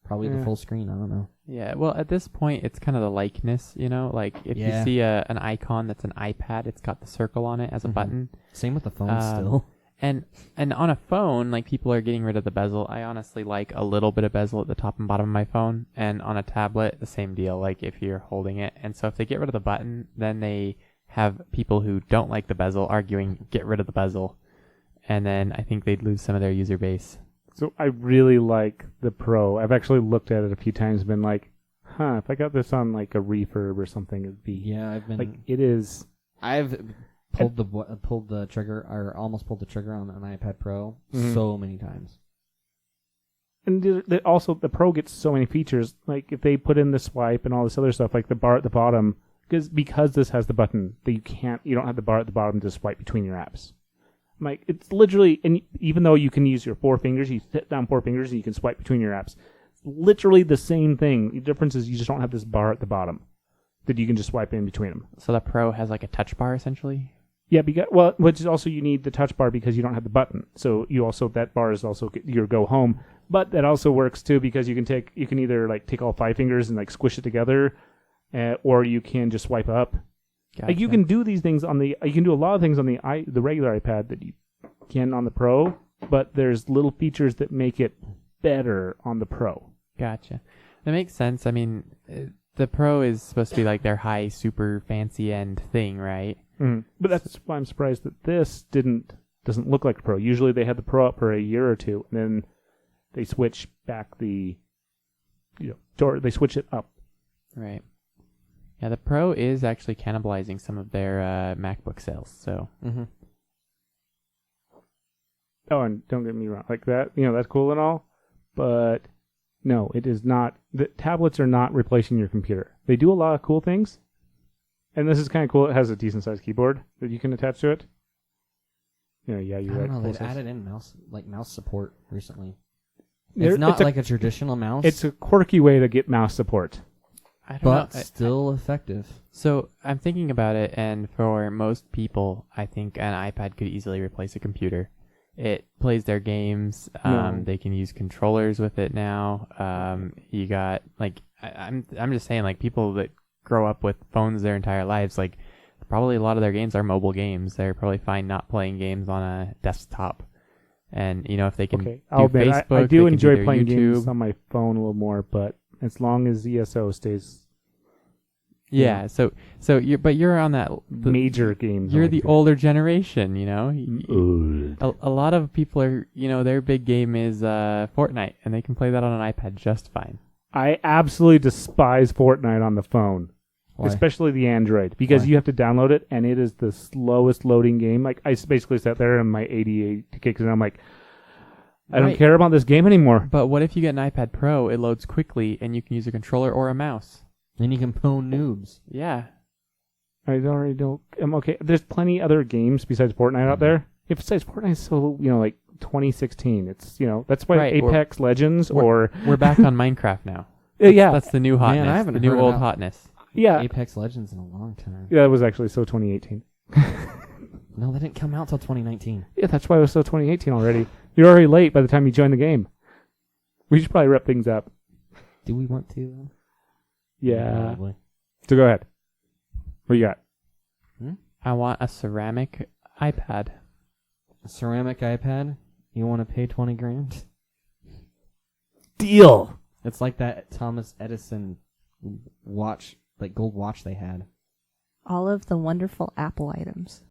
Speaker 4: full screen. I don't know.
Speaker 1: Yeah, well, at this point, it's kind of the likeness, you know? Like, if you see an icon that's an iPad, it's got the circle on it as a button.
Speaker 4: Same with the phone still.
Speaker 1: And on a phone, like, people are getting rid of the bezel. I honestly like a little bit of bezel at the top and bottom of my phone. And on a tablet, the same deal, like, if you're holding it. And so if they get rid of the button, then they have people who don't like the bezel arguing, get rid of the bezel. And then I think they'd lose some of their user base.
Speaker 2: So I really like the Pro. I've actually looked at it a few times and been like, if I got this on like a refurb or something, it'd be...
Speaker 4: Yeah, I've been...
Speaker 2: Like, it is...
Speaker 4: I've pulled the trigger, or almost pulled the trigger on an iPad Pro so many times.
Speaker 2: And also, the Pro gets so many features. Like, if they put in the swipe and all this other stuff, like the bar at the bottom, because this has the button, that you don't have the bar at the bottom to swipe between your apps. Like, it's literally, and even though you can use your 4 fingers, you sit down 4 fingers and you can swipe between your apps. It's literally the same thing. The difference is you just don't have this bar at the bottom that you can just swipe in between them.
Speaker 1: So the Pro has like a touch bar, essentially?
Speaker 2: Yeah, which is also you need the touch bar because you don't have the button. So that bar is also your go home. But that also works too because you can either like take all 5 fingers and like squish it together, or you can just swipe up.
Speaker 1: Gotcha.
Speaker 2: Like you can do these things you can do a lot of things on the regular iPad that you can on the Pro, but there's little features that make it better on the Pro.
Speaker 1: Gotcha. That makes sense. I mean, the Pro is supposed to be like their high, super fancy end thing, right?
Speaker 2: Mm. But that's why I'm surprised that this doesn't look like a Pro. Usually they had the Pro up for a year or two, and then they switch back they switch it up.
Speaker 1: Right. Yeah, the Pro is actually cannibalizing some of their MacBook sales. So.
Speaker 4: Mm-hmm.
Speaker 2: Oh, and don't get me wrong, like that, that's cool and all, but no, it is not. The tablets are not replacing your computer. They do a lot of cool things, and this is kind of cool. It has a decent sized keyboard that you can attach to it. You're
Speaker 4: I
Speaker 2: right.
Speaker 4: don't know. They've added in mouse support recently. It's not like a traditional mouse.
Speaker 2: It's a quirky way to get mouse support.
Speaker 1: I don't
Speaker 4: but
Speaker 1: know.
Speaker 4: Still effective.
Speaker 1: So I'm thinking about it, and for most people, I think an iPad could easily replace a computer. It plays their games. They can use controllers with it now. You got like I'm just saying, like, people that grow up with phones their entire lives, like, probably a lot of their games are mobile games. They're probably fine not playing games on a desktop. And if they can do Facebook,
Speaker 2: I do enjoy playing
Speaker 1: YouTube.
Speaker 2: games on my phone a little more, but as long as ESO stays.
Speaker 1: Yeah, so you're on that
Speaker 2: major games.
Speaker 1: You're the older generation, A lot of people are, their big game is Fortnite, and they can play that on an iPad just fine.
Speaker 2: I absolutely despise Fortnite on the phone.
Speaker 4: Why?
Speaker 2: Especially the Android, because you have to download it, and it is the slowest loading game. Like, I basically sat there and my ADA kicks in, and I'm like, I don't care about this game anymore.
Speaker 1: But what if you get an iPad Pro? It loads quickly, and you can use a controller or a mouse.
Speaker 4: Then you can phone noobs.
Speaker 1: Yeah.
Speaker 2: I already don't. I'm okay. There's plenty other games besides Fortnite out there. Besides Fortnite is so, like 2016. It's, that's why Apex Legends
Speaker 1: we're back on Minecraft now. That's the new hotness.
Speaker 4: Man, I haven't
Speaker 1: the new
Speaker 4: heard
Speaker 1: old
Speaker 4: about
Speaker 1: hotness.
Speaker 2: Yeah.
Speaker 4: Apex Legends in a long time.
Speaker 2: Yeah, it was actually so 2018.
Speaker 4: No, they didn't come out till 2019.
Speaker 2: Yeah, that's why it was so 2018 already. You're already late by the time you join the game. We should probably wrap things up.
Speaker 4: Do we want to, though?
Speaker 2: Yeah.
Speaker 4: Probably.
Speaker 2: So go ahead. What you got?
Speaker 1: I want a ceramic iPad.
Speaker 4: A ceramic iPad? You want to pay $20,000?
Speaker 2: Deal!
Speaker 4: It's like that Thomas Edison watch, like gold watch they had.
Speaker 3: All of the wonderful Apple items.